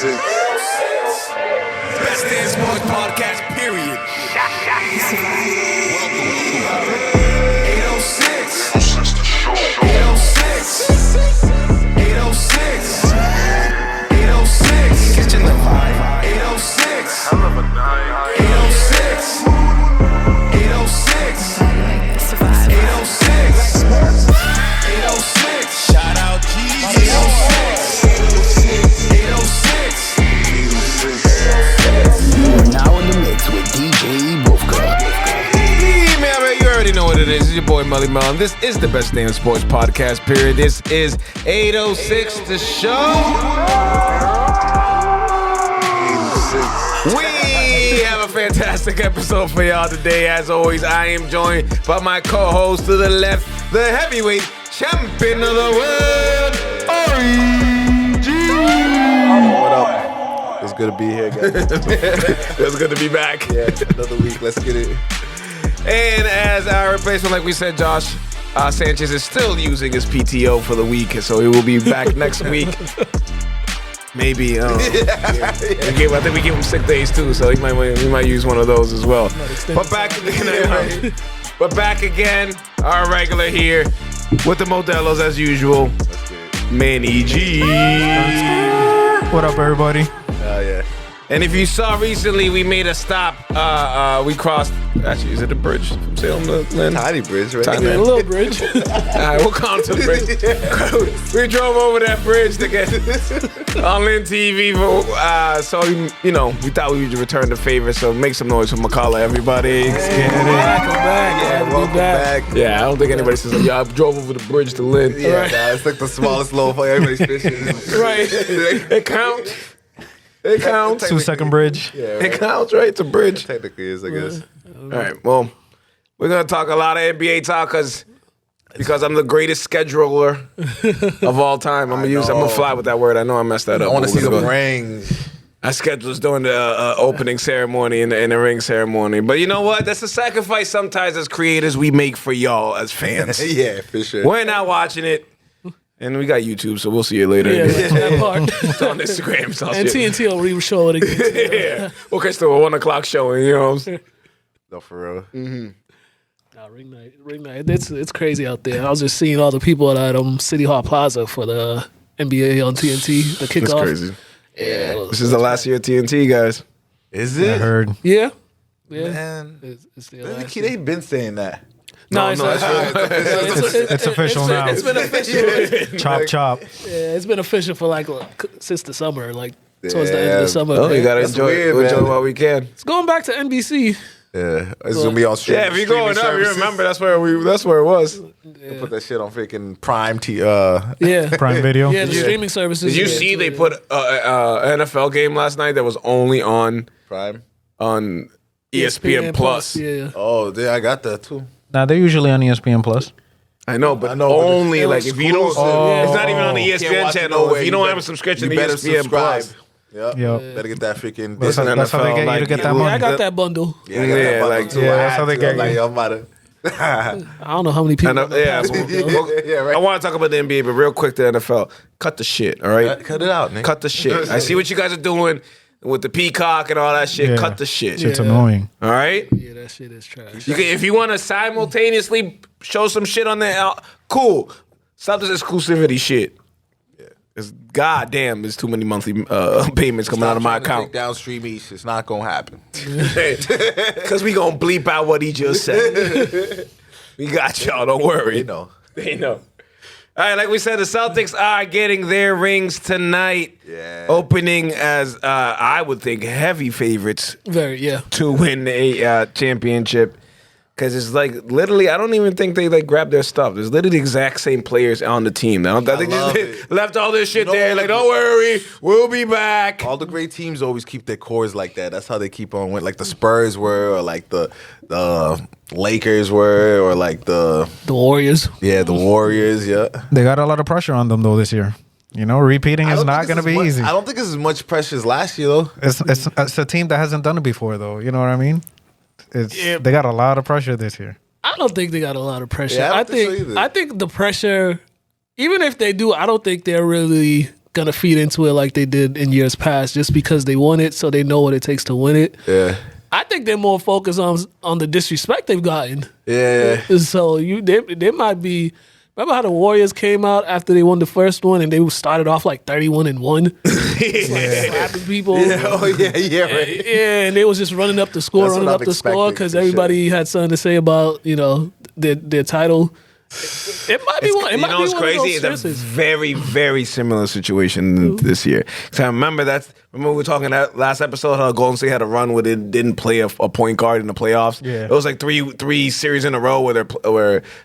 Best Damn Sports Podcast, period. 806. 806. 806. Catching the vibe. 806. I love a night. 806. 806. 806. 806. Shout out G. 806. 806. We're now in the mix with DJ Wolfka. Man, you already know what it is. It's your boy Melly Mel, and this is the Best Damn Sports Podcast, period. This is 806 The Show. We have a fantastic episode for y'all today. As always, I am joined by my co-host to the left, the heavyweight champion of the world, RG. What up? It's good to be here, guys. It's good to be back. Yeah, another week. Let's get it. And as our replacement, like we said, Josh Sanchez is still using his PTO for the week, so he will be back next week. Maybe. I think we give him sick days too, so he might use one of those as well. But back again, our regular here with the Modelos as usual, Manny G. What up, everybody? Yeah. And if you saw recently, we made a stop. We crossed. Actually, is it a bridge from Salem to Lynn? Tiny bridge, right? Tiny. A little bridge. All right, we'll come to the bridge. We drove over that bridge to get on Lynn TV. So, we thought we would return the favor. So make some noise for McCullough, everybody. Welcome back. Welcome back. Yeah, I don't think anybody says, I drove over the bridge to Lynn. Yeah, nah, it's like the smallest loaf for everybody's fishing. Right. It counts. It counts. 2-second bridge. Yeah, right. It counts, right? It's a bridge. Technically is, I guess. All right, well, we're going to talk a lot of NBA talk because I'm the greatest scheduler of all time. I'm going to fly with that word. I know I messed that up. I want to see the rings. I scheduled during the opening ceremony and the ring ceremony. But you know what? That's a sacrifice sometimes as creators we make for y'all as fans. Yeah, for sure. We're not watching it. And we got YouTube, so we'll see you later. Yeah, that part. It's on Instagram. So And TNT will re-show it again. yeah. We'll catch the 1 o'clock showing, you know what I'm saying? No, for real. Nah, ring night. It's crazy out there. I was just seeing all the people at City Hall Plaza for the NBA on TNT, the kickoff. That's crazy. Yeah, This is the last year of TNT, guys. Is I it? heard. Yeah. Man. It's the last year. They've been saying that. No, it's official now. It's been official. Chop. Yeah, it's been official for since the summer, towards the end of the summer. Oh, you gotta That's enjoy weird, it man. while we can. It's going back to NBC. Yeah, it's gonna be on stream. Yeah, if you're going up, you remember that's where it was. Put that shit on freaking Prime Yeah. Prime Video. Yeah, the streaming services. Did you see they put an NFL game last night that was only on Prime. ESPN Plus? Yeah. Oh, yeah, I got that too. Nah, they're usually on ESPN Plus. I know, but I know, but only it's if you don't, exclusive. it's not even on the Can't ESPN watch it channel. nowhere. If you don't have a subscription to you better ESPN subscribe. Plus, Yep. Yep. Better get that freaking. That's how they get you to get that Yeah, money. I got that bundle. Yeah, I got that bundle like- too. yeah, I that's had how they to. get I'm like, you. yo, I'm about to. I don't know how many people. I know, yeah. Yeah, right. I want to talk about the NBA, but real quick, the NFL. Cut the shit, all right? Cut it out, nigga. Cut the shit. I see what you guys are doing with the peacock and all that shit. Yeah. Cut the shit. It's annoying. All right? Yeah, that shit is trash. You can, if you want to simultaneously show some shit on there, cool. Stop this exclusivity shit. It's goddamn, there's too many monthly payments coming out of my account. Downstream East, it's not gonna happen. Because we gonna bleep out what he just said. We got y'all, don't worry. You know. They know. All right, like we said, the Celtics are getting their rings tonight. Yeah. Opening as, I would think, heavy favorites Very, yeah. to win a championship. Because it's literally, I don't even think they grab their stuff. There's literally the exact same players on the team. I think love they it. just left all this shit You know there. what? Don't worry, we'll be back. All the great teams always keep their cores like that. That's how they keep on winning. Like the Spurs were, or like the Lakers were, or like the Warriors. Warriors. Yeah. They got a lot of pressure on them though this year. Repeating is not going to be easy. I don't think it's as much pressure as last year though. It's a team that hasn't done it before though. You know what I mean? They got a lot of pressure this year. I don't think they got a lot of pressure. Yeah, I I don't think so think either. I think the pressure, even if they do, I don't think they're really gonna feed into it like they did in years past, just because they won it, so they know what it takes to win it. Yeah. I think they're more focused on the disrespect they've gotten. Yeah. So they might be. Remember how the Warriors came out after they won the first one and they started off like 31-1, slapping people. Yeah. Oh yeah. Right. Yeah, and they was just running up the score, That's what I'm because expecting, everybody had something to say about their title. It might be one. It might be what's one crazy? of those It's a stresses. very, very similar situation this year. So I remember we were talking that last episode how Golden State had a run where they didn't play a point guard in the playoffs. Yeah. It was like three series in a row where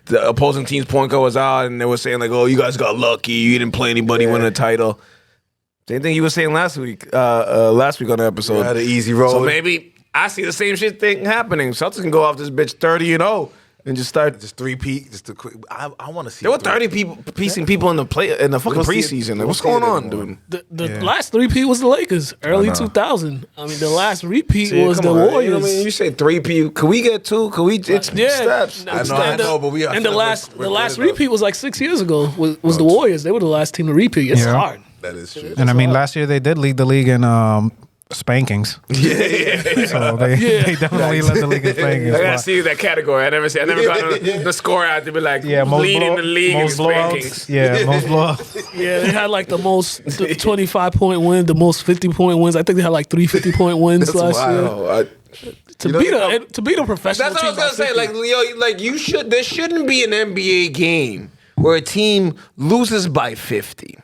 the opposing team's point guard was out and they were saying like, "Oh, you guys got lucky. You didn't play anybody win a title." Same thing you were saying last week on the episode. Had an easy road. So maybe I see the same shit thing happening. Celtics can go off this bitch 30-0 and just start. Just three-peat. Just a quick. I want to see. There were 30 people piecing people in the fucking preseason. Like, what's going on, dude? The last repeat was the Lakers, early 2000. I mean, the last repeat was Come the on, Warriors. You know what I mean? You say 3P. Could we get 2? Could we? It's steps. I know, but we are. And the last repeat was like 6 years ago. Was the Warriors? They were the last team to repeat. It's hard. That is true. And I mean, last year they did lead the league in spankings. So they definitely led the league in spankings. I gotta but- see that category. I never got the score out to be like most leading the league in most spankings. blowouts. Yeah, most blowouts. Yeah, they had like the most 25-point win, the most 50-point wins. I think they had like 3 50-point wins last year. Wow. To beat a professional That's what I team was gonna by say. 50. Like you should. There shouldn't be an NBA game where a team loses by 50.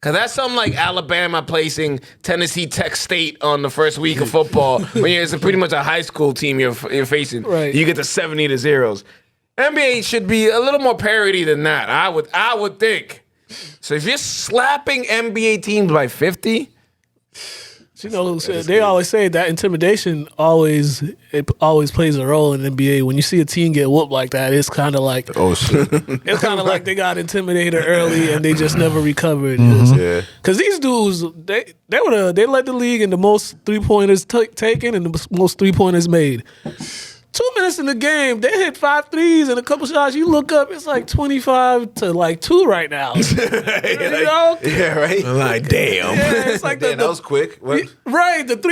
Cause that's something like Alabama placing Tennessee Tech State on the first week of football when it's pretty much a high school team you're facing. Right. You get to 70-0. NBA should be a little more parity than that. I would think. So if you're slapping NBA teams by 50. They always say that intimidation always plays a role in the NBA. When you see a team get whooped like that, it's kind of like it's kind of like they got intimidated early and they just never recovered. Yeah. Because these dudes, they led the league in the most 3-pointers taken and the most 3-pointers made. 2 minutes in the game, they hit 5 threes and a couple shots. You look up, it's like 25 to like 2 right now. You know? Yeah, right. I'm like, damn. Yeah, it's like Damn, that was quick. What? right. Those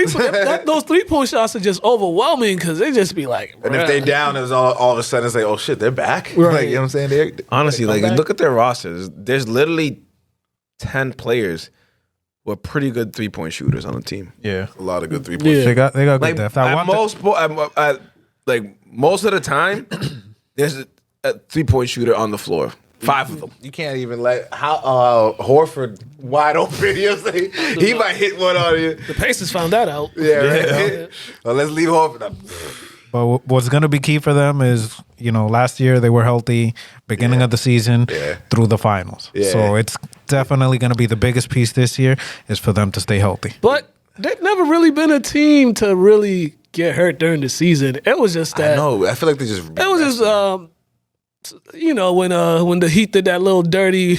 3-point shots are just overwhelming because they just be like, And if they down, it's all of a sudden it's like, oh shit, they're back. Right. Like, you know what I'm saying? Honestly, They come like back. look at their rosters. There's literally 10 players who are pretty good 3-point shooters on the team. Yeah, a lot of good 3-point. Yeah. they got good Like depth. most of the time, there's a 3-point shooter on the floor. 5 of them. You can't even let Horford wide open. You know what I'm saying? He might hit one on you. the Pacers found that out. Yeah, right. Well, let's leave Horford up. But what's going to be key for them is, last year they were healthy, beginning of the season through the finals. Yeah. So it's definitely going to be the biggest piece this year is for them to stay healthy. But they've never really been a team to really get hurt during the season. It was just that. No, I feel like they just. It was just when the Heat did that little dirty,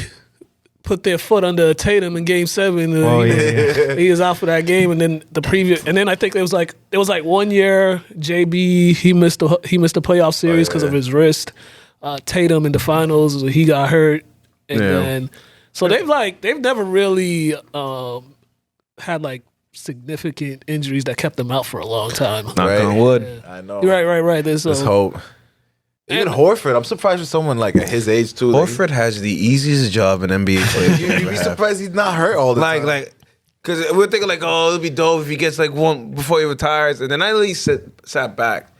put their foot under Tatum in Game 7. Oh, yeah. He was out for that game, and then I think it was like 1 year JB he missed the playoff series because of his wrist. Tatum in the finals he got hurt, and then so they've never really had like significant injuries that kept them out for a long time. Knock on wood. I know. Right. There's Let's hope. Even Horford, I'm surprised with someone like at his age too. Horford has the easiest job in NBA players. You'd be surprised he's not hurt all the time. Like, because we're thinking like, oh, it'd be dope if he gets like one before he retires. And then I at least sat back,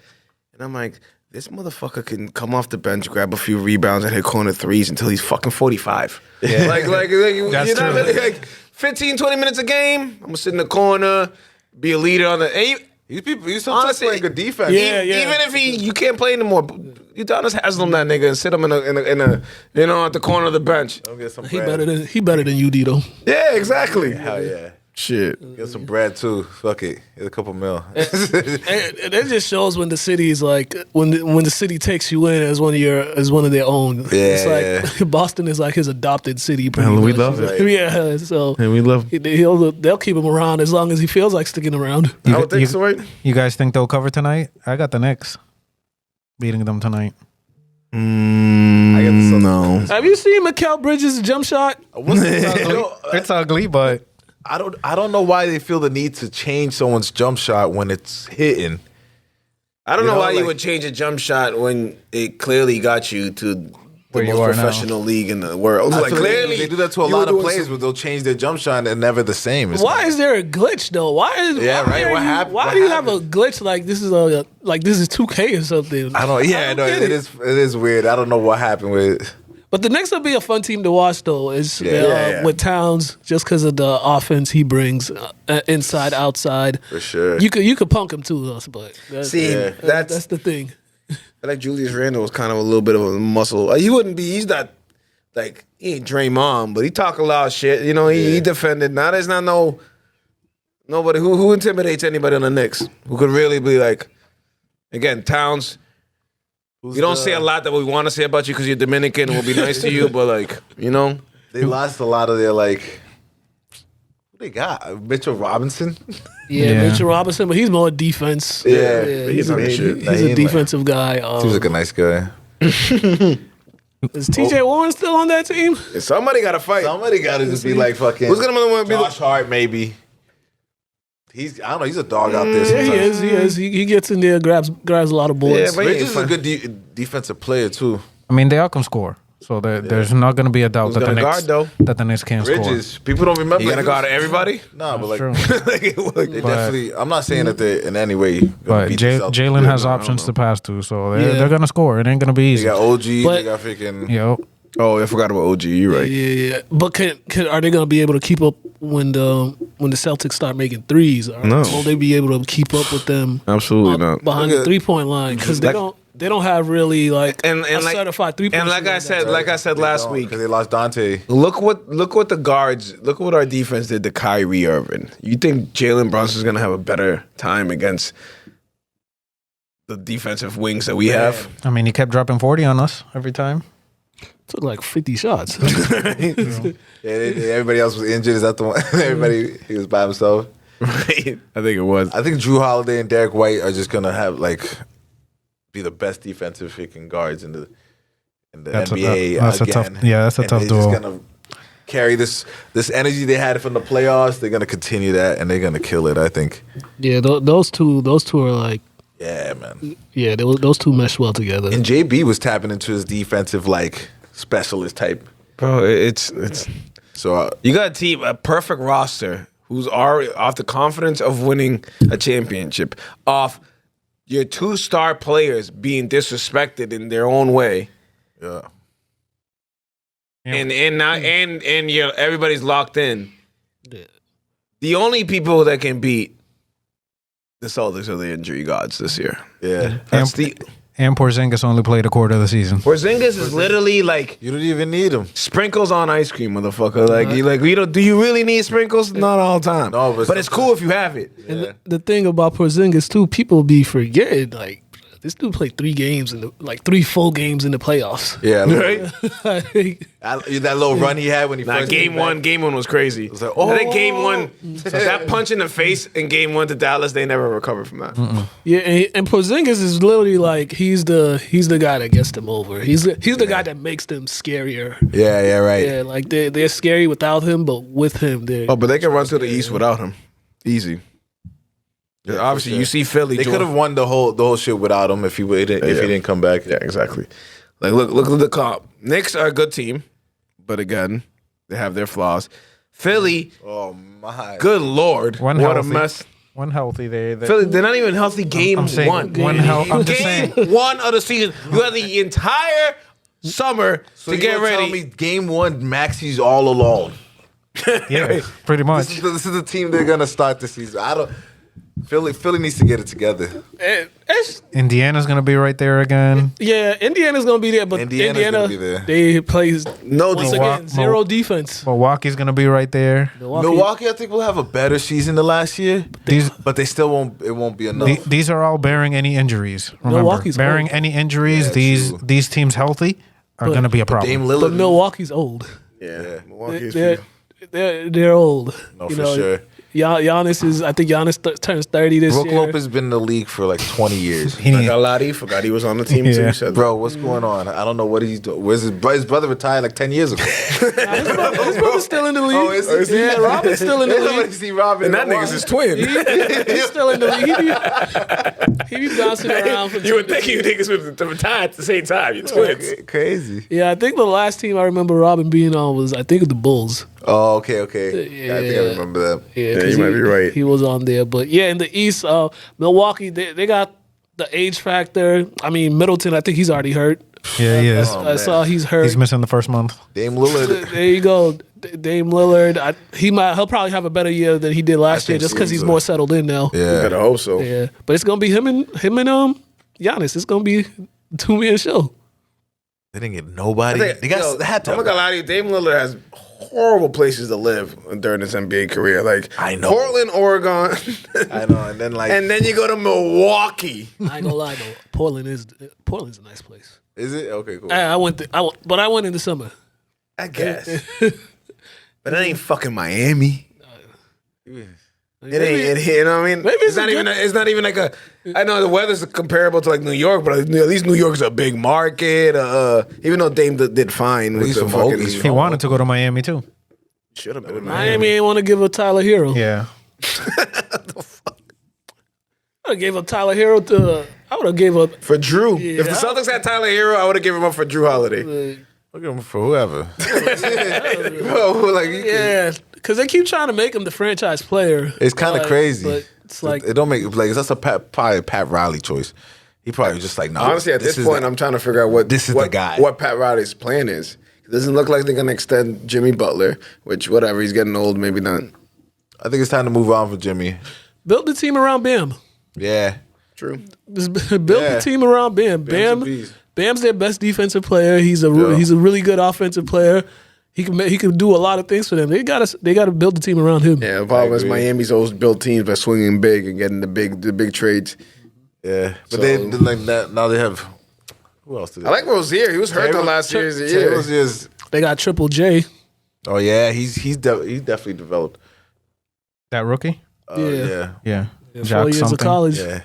and I'm like, this motherfucker can come off the bench, grab a few rebounds, and hit corner threes until he's fucking 45. Yeah, like That's you know, true. like 15, 20 minutes a game. I'm gonna sit in the corner, be a leader on the. And these people, you sometimes honestly, playing good defense. Yeah. Even if you can't play anymore, you Udonis Haslam that nigga and sit him in a at the corner of the bench. Go get some he bread. better than UD though. Yeah, exactly. Hell yeah. Shit. Get some bread too. Fuck it. Get a couple mil. And it just shows when the city is like when the city takes you in as one of their own. It's like Boston is like his adopted city. Pretty And we much. love it. Yeah, so And we love. they'll keep him around as long as he feels like sticking around. I would think so, right? You guys think they'll cover tonight? I got the Knicks beating them tonight. I get the No. Have you seen Mikal Bridges' jump shot? It's ugly, but I don't know why they feel the need to change someone's jump shot when it's hitting. I don't You know know, why you like- would change a jump shot when it clearly got you to the Where you most are now. professional league in the world. I Like feel like clearly, they do that to a you lot were of doing players some- where they'll change their jump shot and never the same. It's Why like- is there a glitch though? Why is Yeah, right, are what you- happened- Why what do you have a happened? glitch like this is 2K or something? I don't. Yeah, no, get it is weird. I don't know what happened with it. But the Knicks will be a fun team to watch though. Is Yeah. with Towns just because of the offense he brings inside outside. For sure. You could punk him too, but that's, See, Yeah. that's the thing. like Julius Randle was kind of a little bit of a muscle. Like, he wouldn't be. He's not like he ain't Draymond, but he talk a lot of shit. You know, he defended. Now there's not nobody who intimidates anybody on the Knicks who could really be like. Again, Towns. Who's You don't the- say a lot that we want to say about you because you're Dominican and we'll be nice to you, but like, you know, They lost a lot of their like. Who they got? Mitchell Robinson. Yeah, Yeah. Mitchell Robinson, but he's more defense. Yeah, he's on the shit. he's Like, he a ain't defensive guy. Seems like a nice guy. Is TJ Warren still on that team? somebody got to fight. Somebody got to just be like fucking. Who's gonna be Josh Hart? Maybe. I don't know. He's a dog out there. Yeah, Sometimes. he is. He gets in there, grabs a lot of boards. Yeah, but he Bridges ain't is a fun. good defensive player too. I mean they all can score. So there's not going to be a doubt Who's that the gonna Knicks guard, that the Knicks can't score. Bridges. People don't remember. You gonna he guard was- everybody? No, but like True. they definitely. I'm not saying that they're in any way. Gonna But beat the Celtics. Jalen has I don't options know. to pass to, so Yeah. they're going to score. It ain't going to be They easy. got OG. They But- got freaking. Yo, Oh, I forgot about OG. You're right. Yeah. But are they going to be able to keep up when the Celtics start making threes? Or No. will they be able to keep up with them Absolutely not. behind Look the at- 3-point line? Because they don't have really like And a like certified 3-point. and like I said last week, because they lost Dante. look what the guards, look what our defense did to Kyrie Irving. You think Jalen Brunson's gonna have a better time against the defensive wings that we have? I mean, he kept dropping 40 on us every time. took like 50 shots. Yeah, everybody else was injured. Is that the one? Everybody, he was by himself. Right. I think it was. I think Drew Holiday and Derek White are just gonna have be the best defensive freaking guards in the NBA. that's a again. tough- yeah, that's a And tough they're duo. just gonna carry this energy they had from the playoffs. They're gonna continue that, and they're gonna kill it. I think. Yeah, those two are like, Yeah, man. yeah, those two mesh well together. And JB was tapping into his defensive specialist type. Bro, it's So you got a perfect roster who's already off the confidence of winning a championship, off your 2-star players being disrespected in their own way. yeah. Yeah. Now everybody's locked in. The only people that can beat the Celtics are the injury gods this year. Yeah. That's the And Porzingis only played a quarter of the season. Porzingis is literally like You don't even need him. sprinkles on ice cream, motherfucker. Do you really need sprinkles? Not all the time. No, but it's cool if you have it. Yeah. The thing about Porzingis too, people be forgetting like this dude played 3 games in 3 full games in the playoffs. Yeah. Right? That little run he had when he Nah, first game came back. one was crazy. was like, I think game oh. one, that punch in the face in game 1 to Dallas, they never recovered from that. Yeah, and Porzingis is literally like he's the guy that gets them over. He's the guy that makes them scarier. Yeah, right. Yeah, like they're scary without him, but with him, they're Oh, but they can run to the East without him. Easy. Yeah, obviously, sure. you see Philly. They could have won the whole shit without him if he didn't come back. Yeah, exactly. Like, look at the comp. Knicks are a good team, but again, they have their flaws. Philly, Oh my. good lord, One what healthy. a mess. One healthy. Philly, they're not even healthy. Game I'm saying one. I'm just Game saying. 1 of the season. You had the entire summer So to you get gonna ready. Tell me game 1, Maxi's all alone. Yeah, pretty much. This is the team they're gonna start the season. Philly needs to get it together. Indiana's going to be right there again. yeah. Indiana's gonna be there, but Indiana's Indiana gonna be there. they plays No once defense. again zero defense. Milwaukee's going to be right there. Milwaukee, I think, will have a better season than last year. But they still won't. It won't be enough. These are all bearing any injuries. Remember, Milwaukee's bearing old. any injuries, Yeah, these teams healthy are going to be a problem. Dame But Lillard. Milwaukee's old. Yeah, Milwaukee is They're old. No, You for know, sure. Giannis is. I think Giannis turns 30 this Brook year. Lopez been in the league for like 20 years. He need- Galati, forgot he was on the team too. Yeah. Said, Bro, what's going on? I don't know what he's doing. Where's his brother retired like 10 years ago. His brother's still in the league. is he? Yeah, Robin's still in the Nobody league. see Robin. and that nigga's his twin. He's still in the league. He be bouncing around for You would think you niggas would retire at the same time. You twins. Crazy. Yeah, I think the last team I remember Robin being on was the Bulls. Oh, okay. I think I Yeah. remember that. Yeah, Yeah, 'cause you might be right. He was on there, but yeah, in the East, Milwaukee they got the age factor. I mean, Middleton, I think he's already hurt. Yeah, he is. I saw he's hurt. He's missing the first month. Dame Lillard. There you go, Dame Lillard. He'll probably have a better year than he did last year, think just because so. he's more settled in now. Yeah. Better hope so. Yeah, but it's gonna be him and Giannis. It's gonna be a 2-man show. They didn't get nobody. They had to. I'm not gonna lie to you. Dame Lillard has horrible places to live during his NBA career. Like I know. Portland, Oregon, I know. And then like, and then you go to Milwaukee. I ain't gonna lie though, Portland's a nice place. is it okay? Cool. I went in the summer. I guess, but it ain't fucking Miami. It ain't. You know what I mean? Maybe It's not even. It's not even like a. I know the weather's comparable to like New York, but at least New York's a big market. Even though Dame did fine with He's the from fucking. Hokies. He wanted to go to Miami too. Should have been in Miami ain't want to give up Tyler Hero. Yeah. I would have gave up Tyler Hero to. I would have gave up. for Drew. Yeah. If the Celtics had Tyler Hero, I would have given him up for Drew Holiday. Look at him for whoever. Bro, like, Yeah, because they keep trying to make him the franchise player. It's kind of crazy. But it's like it don't make like that's probably a Pat Riley choice. He probably was just like, no. Honestly, at this point, I'm trying to figure out This is the guy. What Pat Riley's plan is. It doesn't look like they're gonna extend Jimmy Butler, which whatever, he's getting old, maybe not. I think it's time to move on for Jimmy. build the team around Bam. Yeah. True. Just build the team around Bam. Bam's a beast. Bam's their best defensive player. He's a really good offensive player. He can do a lot of things for them. They got to build the team around him. Yeah, the problem is Miami's always built teams by swinging big and getting the big trades. Yeah. But So- they like that now they have who else did they I like Rozier. He was hurt the last year's year. Rozier's- They got Triple J. Oh yeah, he's definitely developed. That rookie? Yeah. Yeah. 4 Jacques years something. of college. Yeah.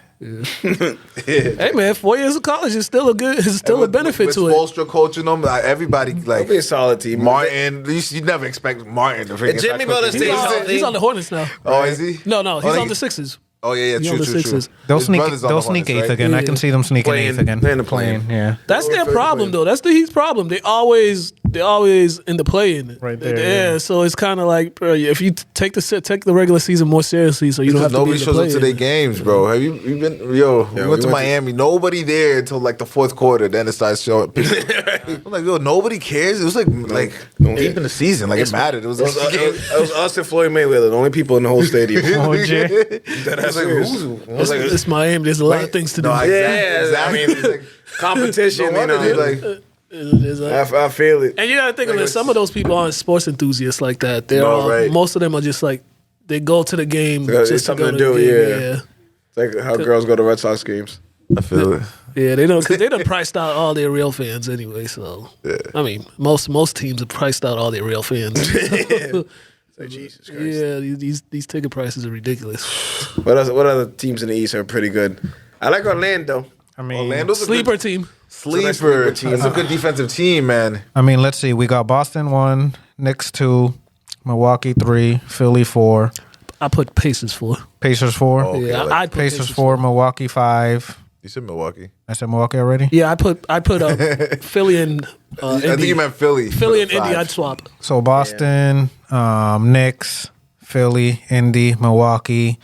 Hey man, 4 years of college is still a benefit to it. Spoelstra coaching them, like, everybody like It'll be a solid team. Martin. You never expect Martin to freaking Jimmy start Butler cooking. stays He's on the Hornets now. Oh, is he? No, he's Oh, on the Sixers. Oh yeah, He's on true, the true. Sixers. They'll His sneak. brother's on They'll the sneak Hornets, eighth right? again. I can see them sneaking Playing- eighth again. playing the play-in. Yeah. That's their fair problem, play. though. That's the Heat's problem. They always in the play-in. Right there, Yeah, yeah. so it's kind of like, bro, if you take the regular season more seriously, so you don't have Because to nobody be in shows the up to play-in. their games, bro. Have you been? We went to Miami. Nobody there until like the fourth quarter. Then it starts showing. I'm like, yo, nobody cares. It was like deep in the season. Like it mattered. It was like, It was us and Floyd Mayweather, the only people in the whole stadium. Oh, Jay. That's like, It's Miami. There's a lot of things to do. No, Yeah, exactly. I mean, It's like, competition, no you wonder know. they, like, There's a- I feel it. and you gotta think of it. Some of those people aren't sports enthusiasts like that. No, right. Most of them are just like they go to the game It's just something to go to to do, the game. yeah. It's like how girls go to Red Sox games. I feel it. Yeah, they don't because they done priced out all their real fans anyway. So I mean, most teams have priced out all their real fans. Like, Jesus Christ. Yeah, these ticket prices are ridiculous. What other teams in the East are pretty good? I like Orlando. I mean, Orlando's a Sleeper good team. sleeper. team. It's a good defensive team, man. I mean, let's see. We got Boston 1, Knicks 2, Milwaukee 3, Philly 4, I put Pacers for. Pacers 4, Okay, Yeah, like- I put Pacers 4, Milwaukee 5. You said Milwaukee. I said Milwaukee already. Yeah, I put Philly and I think Indy. you meant Philly. Philly and for the Indy. five. I'd swap. So Boston, Knicks, Philly, Indy, Milwaukee.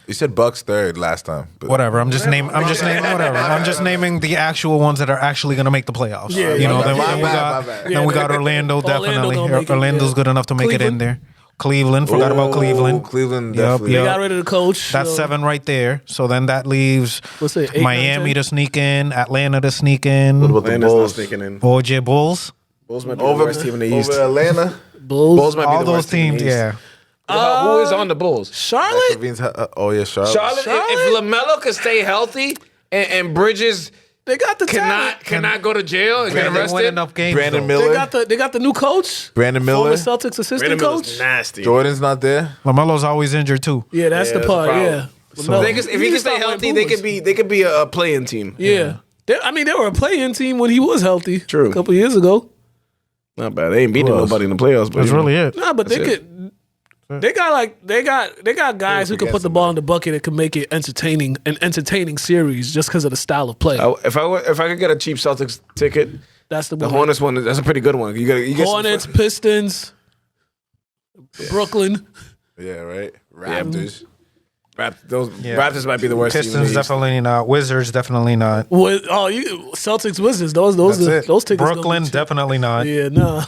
You said Bucks third last time. But Whatever. I'm just naming whatever. I'm just naming the actual ones that are actually going to make the playoffs. Yeah, you know. my Then, bad, then we my got bad. then we got Orlando Orlando definitely. gonna make it, Orlando's yeah. good enough to make it in Cleveland? there. Cleveland. Forgot about Cleveland. Cleveland Yup, definitely. yup. They got rid of the coach. That's so- 7 right there. So then that leaves What's it, 8, 9, Miami 10? to sneak in, Atlanta to sneak in, What about the Atlanta's not Bulls? sneaking in. OJ Bulls. Bulls might be Over, the worst team in the East. over Atlanta. Bulls. might be All the those worst team in teams, the East. yeah. Who is on the Bulls? Charlotte. Oh yeah, Charlotte. Charlotte. If LaMelo could stay healthy and Bridges They got the talent. Cannot go to jail and get They win arrested. enough games. Brandon though. Miller. They got the new coach. Brandon Former Miller. Celtics assistant Brandon Miller's coach. nasty. Jordan's not there. LaMelo's always injured too. Yeah, that's the that's part. the problem. Yeah. So- If he can stay healthy, they could be a playing team. Yeah. They were a play-in team when he was healthy. True. A couple years ago. Not bad. They ain't beating nobody in the playoffs. But That's really it. Nah, but they That's could. They got guys who can put the ball in the bucket and can make it an entertaining series just because of the style of play. If I could get a cheap Celtics ticket, That's the the one. Hornets one. That's a pretty good one. You get some Hornets, Pistons, Brooklyn. Yeah, right. Raptors. Raptors might be the worst. team in Pistons the East. definitely not. Wizards definitely not. Celtics, Wizards. Those That's it. tickets. gonna Brooklyn be cheap. definitely not. Yeah, no.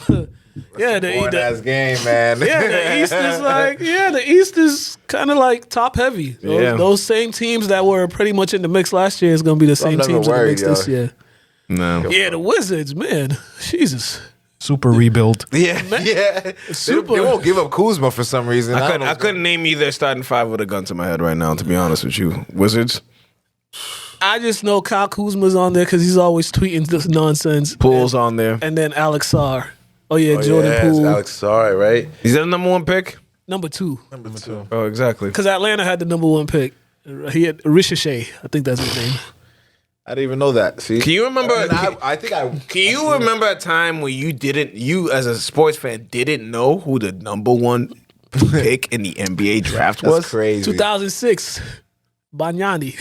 Yeah, Boring ass game, man. the East is the East is kind of like top heavy. Those same teams that were pretty much in the mix last year is going to be the same never teams in the worried, mix this yo. year. No. Yeah, the Wizards, man, Jesus, Super rebuild. Yeah, yeah. Super. They won't give up Kuzma for some reason. I couldn't name either starting five with a gun to my head right now. To be honest with you, Wizards, I just know Kyle Kuzma's on there because he's always tweeting this nonsense. Pool's on there. And then Alex Sarr. Oh yeah, Jordan yeah, Poole, Alex Sarr, right? Is that the number one pick? number 2. Oh, exactly. Because Atlanta had the number 1 pick. He had Ricochet. I think that's his name. I didn't even know that. See, Can you remember? I think I. Can you remember a time where you as a sports fan didn't know who the number 1 pick in the NBA draft was? That's crazy. 2006, Banyani.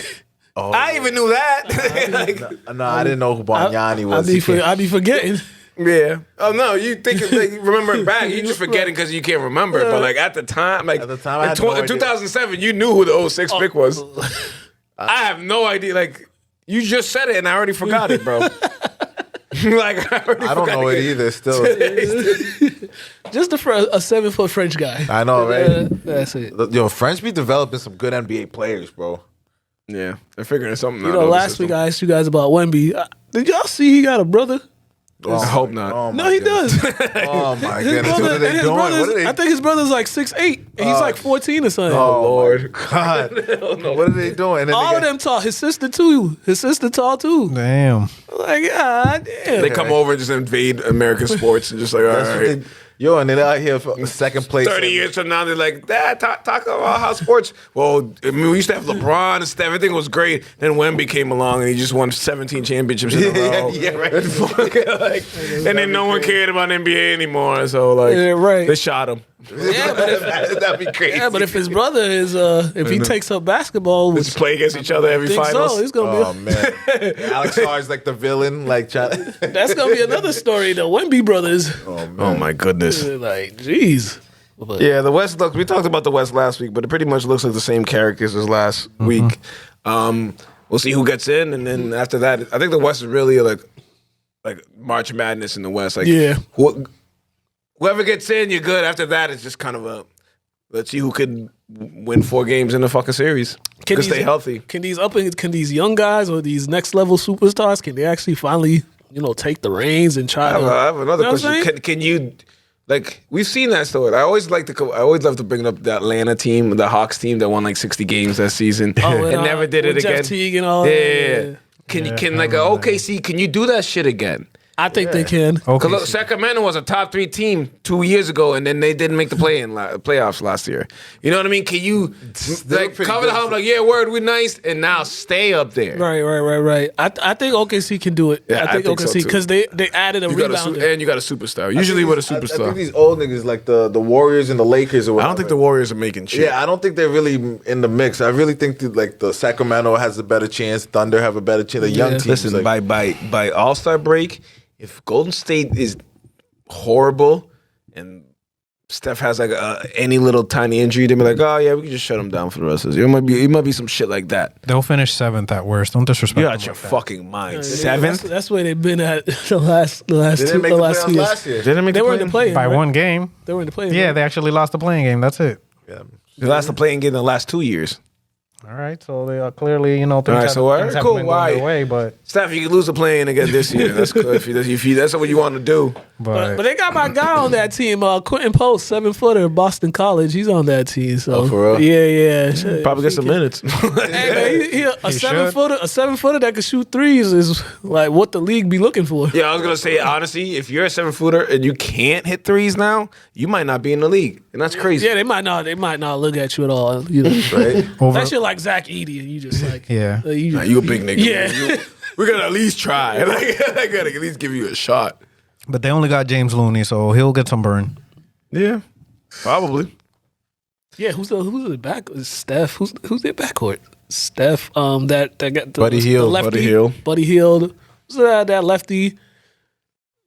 I even knew that. No, I didn't know who Banyani was. I be forgetting. Yeah. Oh no, you think remembering back, you just forgetting because you can't remember it. But like at the time, At the time, I had no in idea. 2007, you knew who the 06 pick was. I have no idea. Like you just said it, and I already forgot it, bro. Like I don't know it either. Still, Just a 7-foot French guy. I know, right? That's it. Yo, French be developing some good NBA players, bro. Yeah, they're figuring something out. You know, last week I asked you guys about Wemby. Did y'all see he got a brother? I hope not. Oh, No, my he goodness. does. Oh my His goodness, brother- what are and they his doing? brother's- What are they? I think his brother's like 6'8", and he's like 14 or something. Oh Lord, God, what are they doing? And then All they of them tall. His sister too. His sister tall too. Damn. Like, God damn. They come over and just invade American sports and just like, all right. Yo, and they're out here for second place. 30 years from now, they're like, Dad, talk about how sports. Well, I mean, we used to have LeBron and stuff. Everything was great. Then Wemby came along and he just won 17 championships in a row. Yeah, right. And then no one cared about NBA anymore. So, like, Yeah, right. they shot him. Yeah, but if, That'd be crazy. yeah, but if his brother is, if he takes up basketball, which Just play against each other every I think finals. so, it's gonna Oh man, Alex Sarr is like the villain. Like, that's gonna be another story. The Wemby brothers, Oh, my goodness. like, jeez. But Yeah, the West looks. We talked about the West last week, but it pretty much looks like the same characters as last week. We'll see who gets in, and then after that, I think the West is really like March Madness in the West. Like, Yeah. whoever gets in, you're good. After that, it's just kind of a let's see who could win 4 games in the fucking series. Can these- stay healthy. Can these young guys or these next level superstars can they actually finally take the reins and try I have to? another You know what I'm question. saying? Can you? Like we've seen that story. I always love to bring up the Atlanta team, the Hawks team that won like 60 games that season Oh, and never did it with Jeff again. Teague and all Yeah, that. yeah. Can like OKC? Can you do that shit again? I think they can. Okay. Because look, Sacramento was a top 3 team 2 years ago, and then they didn't make the playoffs last year. You know what I mean? Can you like pretty cover the good. hump? Like, yeah, word, we're nice, and now stay up there. Right. I think OKC can do it. Yeah, I think I think so, OKC too. because they added a You got rebounder. and you got a superstar. Usually with a I think superstar. these old niggas like the Warriors and the Lakers or I whatever. don't think the Warriors are making shit. Yeah, I don't think they're really in the mix. I really think that, like the Sacramento has a better chance. Thunder have a better chance. The young Yeah. teams. Listen, like, by All-Star break, if Golden State is horrible and Steph has like any little tiny injury, they'll be like, oh yeah, we can just shut him down for the rest of this. It might be some shit like that. They'll finish 7th at worst. Don't disrespect You're them out your like that. fucking mind. Yeah, 7th? That's where they've been at the last they didn't two make the last playoffs 2 years. last year. Didn't make They the were in the play-in? play By one game. They were in the play. Yeah, they actually lost the playing game. That's it. Yeah. They lost the playing game in the last 2 years. All right, so they are clearly, things right, have, so things have cool, been going their why? way, but Steph, you can lose a plane again this year. That's good. If that's what you want to do. But they got my guy on that team, Quentin Post, 7-footer, Boston College. He's on that team. So Oh, for real? Yeah. Shit. Probably get some minutes. Hey man, he a He 7-footer that can shoot threes is like what the league be looking for. Yeah, I was gonna say honestly, if you're a 7-footer and you can't hit threes now, you might not be in the league, and that's crazy. Yeah, they might not look at you at all. You know, Right? that shit like Zach Edey, and you just like Yeah. you, Nah, you a big nigga. Yeah. We're gonna at least try. Like, I gotta at least give you a shot. but they only got James Looney, so he'll get some burn. Yeah, probably. Yeah, who's the back? Steph. Who's their backcourt? Steph. That got the, Buddy Hield. the lefty, Buddy Hield. Buddy Hield. Who's that lefty?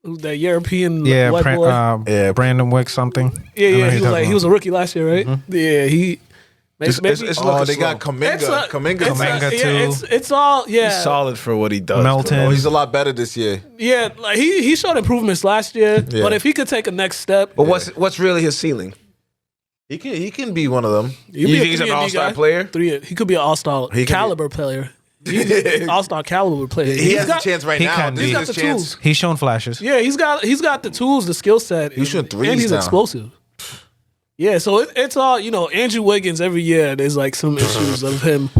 Who's that European Yeah, white boy? Yeah. Brandon Wick something. Yeah, I know yeah. who He you're was talking a rookie last year, right? Yeah, he. Maybe, It's Oh, looking they got slow. Kaminga. Kaminga yeah, too. it's all yeah. He's solid for what he does. Melton. Oh, he's a lot better this year. Yeah, like he showed improvements last year, Yeah. but if he could take a next step, But what's really his ceiling? He can be one of them. he'll You be a think he's an 3 and D all-star guy. player? He could be an all-star He could caliber player. He's an all-star caliber player. He He's has got- a chance right he now. can This be. is He's his got the chance. tools. He's shown flashes. Yeah, he's got the tools, the skill set. He's shooting threes and he's now. explosive. Yeah, so it's all Andrew Wiggins. Every year, there's like some issues of him.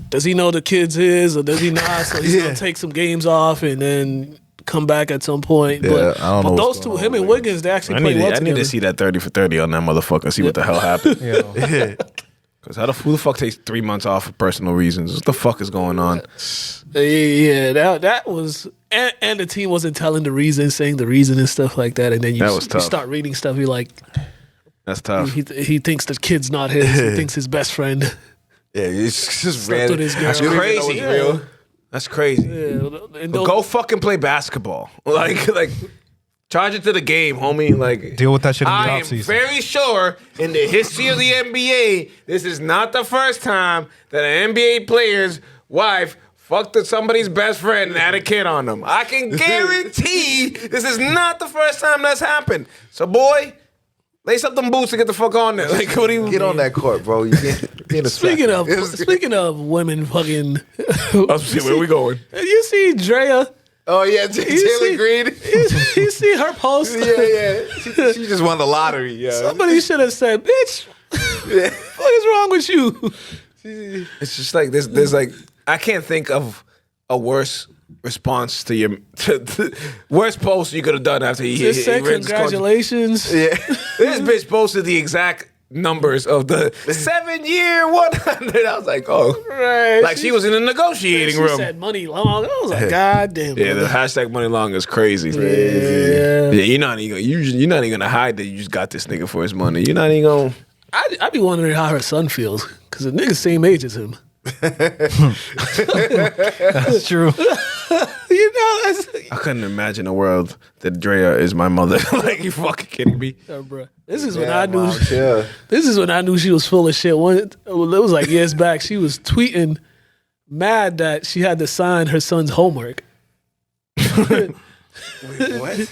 Does he know the kids is or does he not? So he's gonna take some games off and then come back at some point. Yeah, but I don't know but what's those two, going him on and with Wiggins, they actually I play need, well I need together. to see that 30 for 30 on that motherfucker. See what the hell happened. Yeah. Because who the fuck takes 3 months off for personal reasons? What the fuck is going on? Yeah, that was, and the team wasn't telling the reason, saying the reason and stuff like that. And then That was you tough. start reading stuff. You're like, That's tough. he thinks the kid's not his. He thinks his best friend. Yeah, it's just Slept random. with his girl. That's You crazy. know, yeah. That's crazy. Yeah, and But go fucking play basketball. Like charge it to the game, homie. Like Deal with that shit in the I am offseason. very sure in the history of the NBA, this is not the first time that an NBA player's wife fucked somebody's best friend and had a kid on them. I can guarantee this is not the first time that's happened. So, boy, lace up them boots to get the fuck on there. Like, what do you Get on that court, bro. You can't Speaking of women, fucking, Where we going? you see Drea? Oh yeah, You Taylor see- Green. You see her post? Yeah. She just won the lottery. Yeah. Somebody should have said, "Bitch, what is wrong with you?" It's just like there's like I can't think of a worse response to your worst post you could have done after he Just said read this call. congratulations. Yeah. This bitch posted the exact numbers of the 7-year 100. I was like, oh, Right. like she was in a negotiating She room. said money long. I was like, God damn. Yeah, the brother." hashtag money long is crazy. Yeah. Yeah, you're not even gonna hide that you just got this nigga for his money. You're not even gonna. I be wondering how her son feels because the nigga's same age as him. That's true. You know, that's, I couldn't imagine a world that Drea is my mother. Like, you fucking kidding me? bruh. This is when I knew. Yeah. This is when I knew she was full of shit. It was like years back. She was tweeting mad that she had to sign her son's homework. What?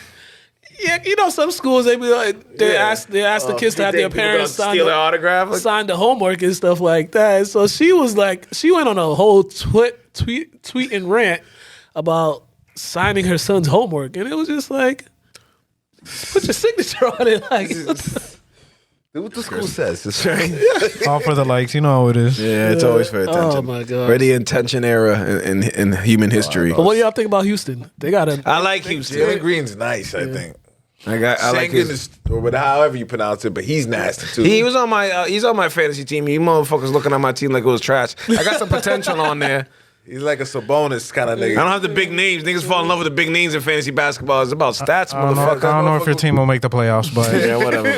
Yeah, you know, some schools they be like they ask the kids to have their parents steal their autograph. Like, sign the homework and stuff like that. So she was like, she went on a whole tweet and rant about signing her son's homework, and it was just like, put your signature on it, like. Do what the school says. It's right. All for the likes. You know how it is. yeah, it's always for attention. Oh my god! Ready intention era in human history. But what do y'all think about Houston? They got a. I like Houston. Taylor Green's nice, I think. I like Sengun his. is, or whatever, however you pronounce it, but he's nasty too. He was on my. He's on my fantasy team. You motherfuckers looking at my team like it was trash. I got some potential on there. He's like a Sabonis kind of nigga. I don't have the big names. Niggas fall in love with the big names in fantasy basketball. It's about stats, I don't motherfucker. know if your team will make the playoffs, but Yeah, whatever,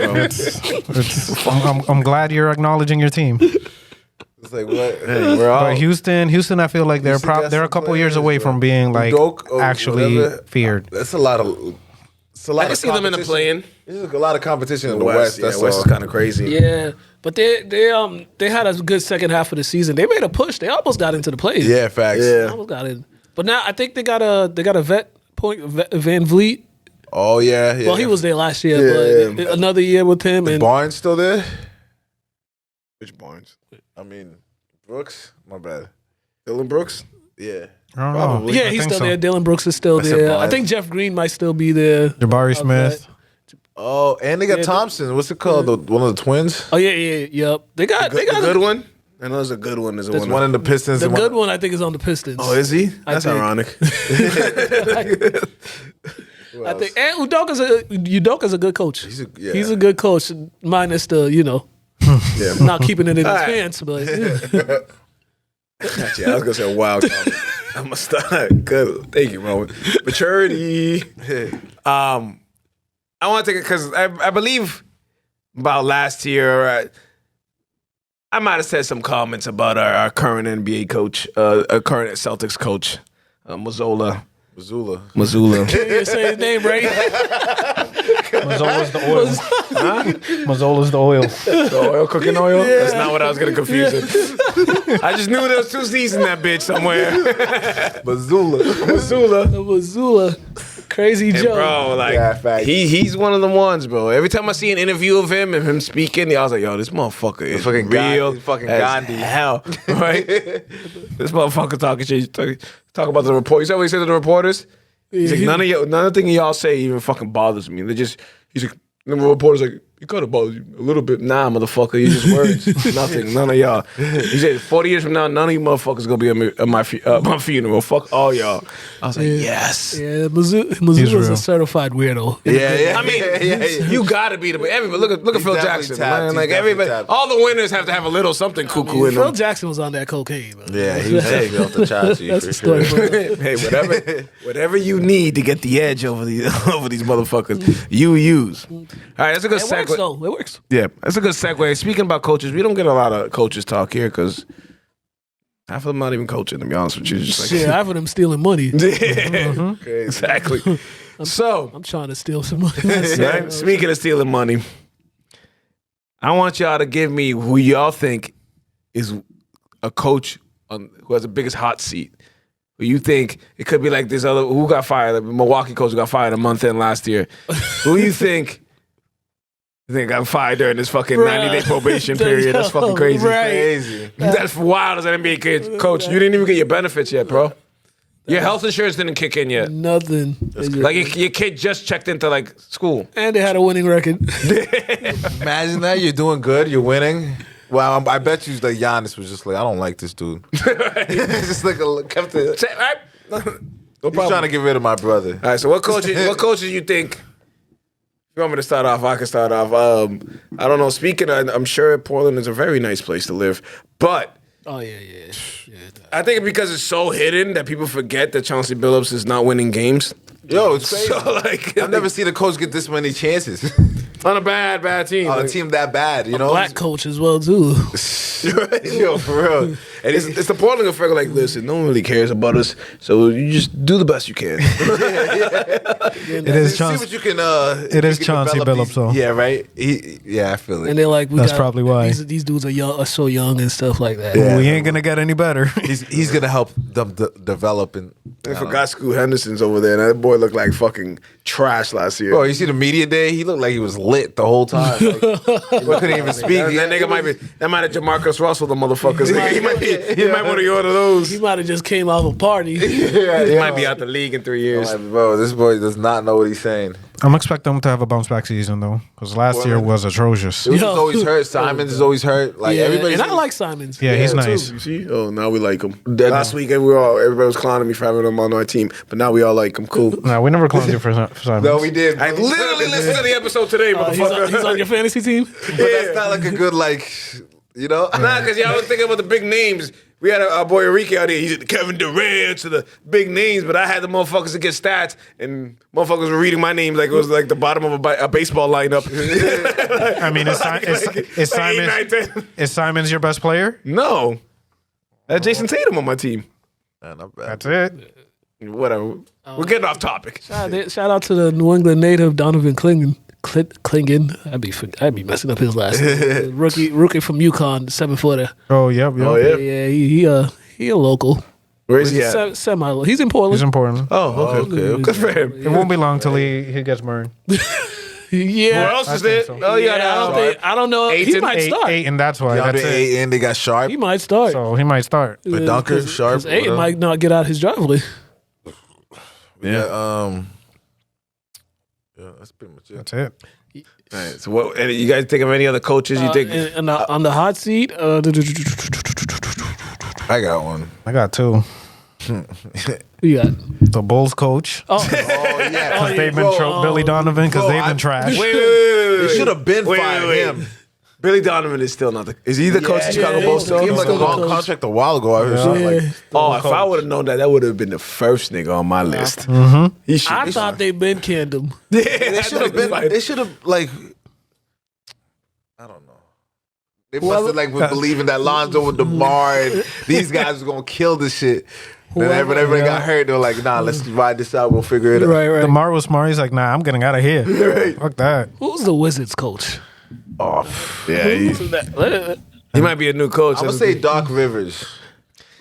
bro. I'm glad you're acknowledging your team. It's like what? We're all. But Houston, I feel like they're Houston got they're a some couple years players, away from being like Udoka or actually whatever. feared. That's a lot of. It's a lot I can of see them in the competition. play-in. There's a lot of competition in the West. That's West all. is kind of crazy. Yeah, but they had a good second half of the season. They made a push. They almost got into the playoffs. Yeah, facts. They almost got in. But now I think they got a vet point, Van Vliet. Oh yeah, yeah. Well, he was there last year, but another year with him. And Barnes still there? Which Barnes? I mean, Brooks? My bad. Dylan Brooks. Yeah. I don't know. Probably. Yeah, I he's think still so. there. Dylan Brooks is still That's a there. I vibe. think Jeff Green might still be there. Jabari Smith. Oh, and they got Yeah, Thompson. What's it called? One of the twins? Oh yep. They got The good one. I know there's a good one. There's There's one. one in the Pistons. the and good one. I think is on the Pistons. Oh, is he? I That's think. ironic. I think and Udoka's a good coach. He's He's a good coach, minus the Yeah. not keeping it in his All right. pants. But Yeah, I was gonna say a wild comment. I'm gonna start. Good. Thank you, Rowan. Maturity. I want to take it because I believe about last year. I might have said some comments about our current NBA coach, our current Celtics coach, Mazzola. Missoula. you say his name right. Mazzola's the oil. Mazzola's the oil. The oil cooking oil? That's not what I was gonna confuse it. I just knew there was 2 C's in that bitch somewhere. Missoula. Missoula, crazy And Joe. bro, like Yeah, facts. he's one of the ones, bro. Every time I see an interview of him and him speaking, I was like, yo, this motherfucker is fucking real. He's fucking as Gandhi. hell, right? This motherfucker talking shit. Talk about the report. You said what he said to the reporters? He's like, none of the thing y'all say even fucking bothers me. He's like, the reporter's like, it kind of bothers you a little bit. Nah, motherfucker, you just words. Nothing. None of y'all. He said, 40 years from now, none of you motherfuckers gonna be at my funeral. Fuck all y'all. I was like, yes. Yeah, Missoula's real. a certified weirdo. Yeah. I mean, you gotta be everybody. Look at Phil definitely Jackson, tapped. man. He's Like definitely everybody, tapped. all the winners have to have a little something cuckoo in Phil them. Jackson was on that cocaine. Man. Yeah, he was definitely off the chassis That's for the story. sure. Bro. Hey, whatever you need to get the edge over these motherfuckers, you use. All right, that's a good It works segue. though. It works. Yeah, that's a good segue. Speaking about coaches, we don't get a lot of coaches talk here because half of them not even coaching. To be honest with you, just like Shit, half of them stealing money. yeah, exactly. So, I'm trying to steal some money. right? Speaking of stealing money, I want y'all to give me who y'all think is a coach who has the biggest hot seat. Who you think it could be like this other who got fired? The Milwaukee coach who got fired a month in last year. Who you think? You think got fired during this fucking Bruh. 90-day probation period? That's fucking crazy. Right. Crazy. That's wild as an NBA coach. You didn't even get your benefits yet, bro. Your health insurance didn't kick in yet. Nothing. Like your kid just checked into like school. And they had a winning record. Imagine that you're doing good, you're winning. Well, I bet you like Giannis was just like, I don't like this dude. Just like kept it. Say, right? No He's problem. trying to get rid of my brother. All right, so what coaches you think? If you want me to start off, I can start off. I don't know. Speaking of, I'm sure Portland is a very nice place to live, but Oh yeah. I think because it's so hidden that people forget that Chauncey Billups is not winning games. Yo, it's crazy. So like, I've never seen a coach get this many chances on a bad team. on a Like, team that bad, you know? Black coach as well too. Yo, for real. and it's the Portland effect. Like, listen, no one really cares about us, so you just do the best you can. It is See Chauncey. what you can. It is you can Chauncey develop Billups, though. Yeah, right. I feel it. And they're like, That's probably why. these dudes are young, are so young and stuff like that. Yeah. We ain't gonna get any better. He's gonna help them develop and. I forgot Scoot Henderson's over there, and that boy looked like fucking trash last year. Bro, you see the media day? He looked like he was lit the whole time. Like, he couldn't even speak. That nigga might have Jamarcus Russell, the motherfuckers. He might be one of one of those. He might have just came off a party. He might be out the league in 3 years. Like, bro, this boy does not know what he's saying. I'm expecting them to have a bounce back season though, because last year was atrocious. It was Yo. always hurt. Simons is always hurt. Like Yeah, everybody. and I like Simons. Yeah, he's too. nice. You see? Oh, now we like him. Last week, everybody was clowning me for having him on our team, but now we all like him. Cool. No, we never clowned you for Simon. No, we did. I literally listened to the episode today, motherfucker. He's on your fantasy team. But that's not like a good like, you know. Nah, because y'all was thinking about the big names. We had our boy Enrique out there. He's the Kevin Durant to the big names, but I had the motherfuckers to get stats, and motherfuckers were reading my name like it was like the bottom of a baseball lineup. I mean, is Simon 8, 9, 10. is Simon's your best player? No. That's Jason Tatum on my team. Nah, not bad. That's it. Whatever. We're getting off topic. Shout out to the New England native Donovan Clingan. I'd be messing up his last name. Rookie from UConn, 7-footer. Oh, yep. Oh, yeah? Yeah, he a local. Where is he at? Semi. He's in Portland. He's important. Oh, okay. Good for him. It won't be long till he gets burned. Yeah. Who else I is think there? so. Oh, Yeah, yeah, I don't know. He Ayton, might start. Eight, and that's why. That's DeAndre it. Ayton, they got Sharp. He might start. So he might start. But Dunker, Sharp. Ayton whatever. might not get out his driveway. Yeah, that's pretty much it. That's it. All right, so what? And you guys think of any other coaches you think? And on the hot seat, I got one. I got two. we got. The Bulls coach. Oh, yeah, Because they've been Billy Donovan because bro, they've been trash. Wait. They should have been fired him. Billy Donovan is still not the. Is he the coach of Chicago Bulls He still? gave him like a Still the long coach. contract a while ago. I heard something like, Oh, if I would have known that, that would have been the first nigga on my list. He should. I thought they been canned him. they should have been. They should have like. I don't know. They must have like was believing that Lonzo with DeMar and these guys was gonna kill this shit. Then everybody got hurt. They were like, "Nah, let's ride this out. We'll figure it out." Right. DeMar was smart. He's like, nah, I'm getting out of here. Fuck that. Who's the Wizards coach? Yeah, he might be a new coach. I'm gonna say Doc Rivers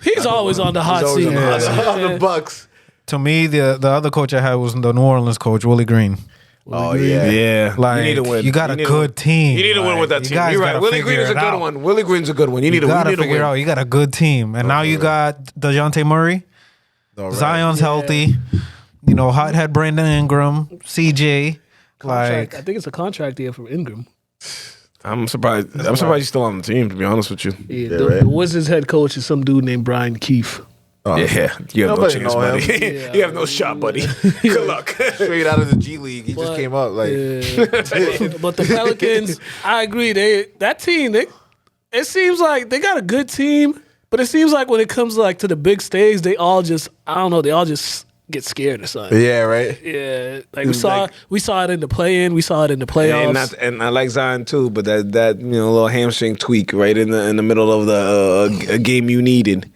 He's always on the hot always seat. on the hot seat. on the Bucks. To me, the other coach I had was the New Orleans coach, Willie Green. Oh yeah. Yeah, Like, you need to win. you got a need to good win. team. You need to win with that You team. guys You're right. gotta Willie Green is a figure it good out. one. Willie Green's a good one. You need You to gotta win. figure it out. You got a good team. And now you got DeJounte Murray. All right. Zion's healthy. You know, hothead Brandon Ingram, CJ. Contract. I Like, think it's a contract year from Ingram. I'm surprised. I'm surprised he's still on the team. To be honest with you. Yeah, right. the Wizards head coach is some dude named Brian Keefe. Yeah, you have no Nobody chance, know him. buddy. Yeah. You have no shot, buddy. Good luck. Straight out of the G League. He just came up like. But the Pelicans, I agree. That team, it seems like they got a good team, but it seems like when it comes like to the big stage, they all just get scared or something. Yeah, right. Yeah, like we saw it in the play-in, we saw it in the playoffs. And I like Zion too, but that little hamstring tweak right in the middle of the a game you needed.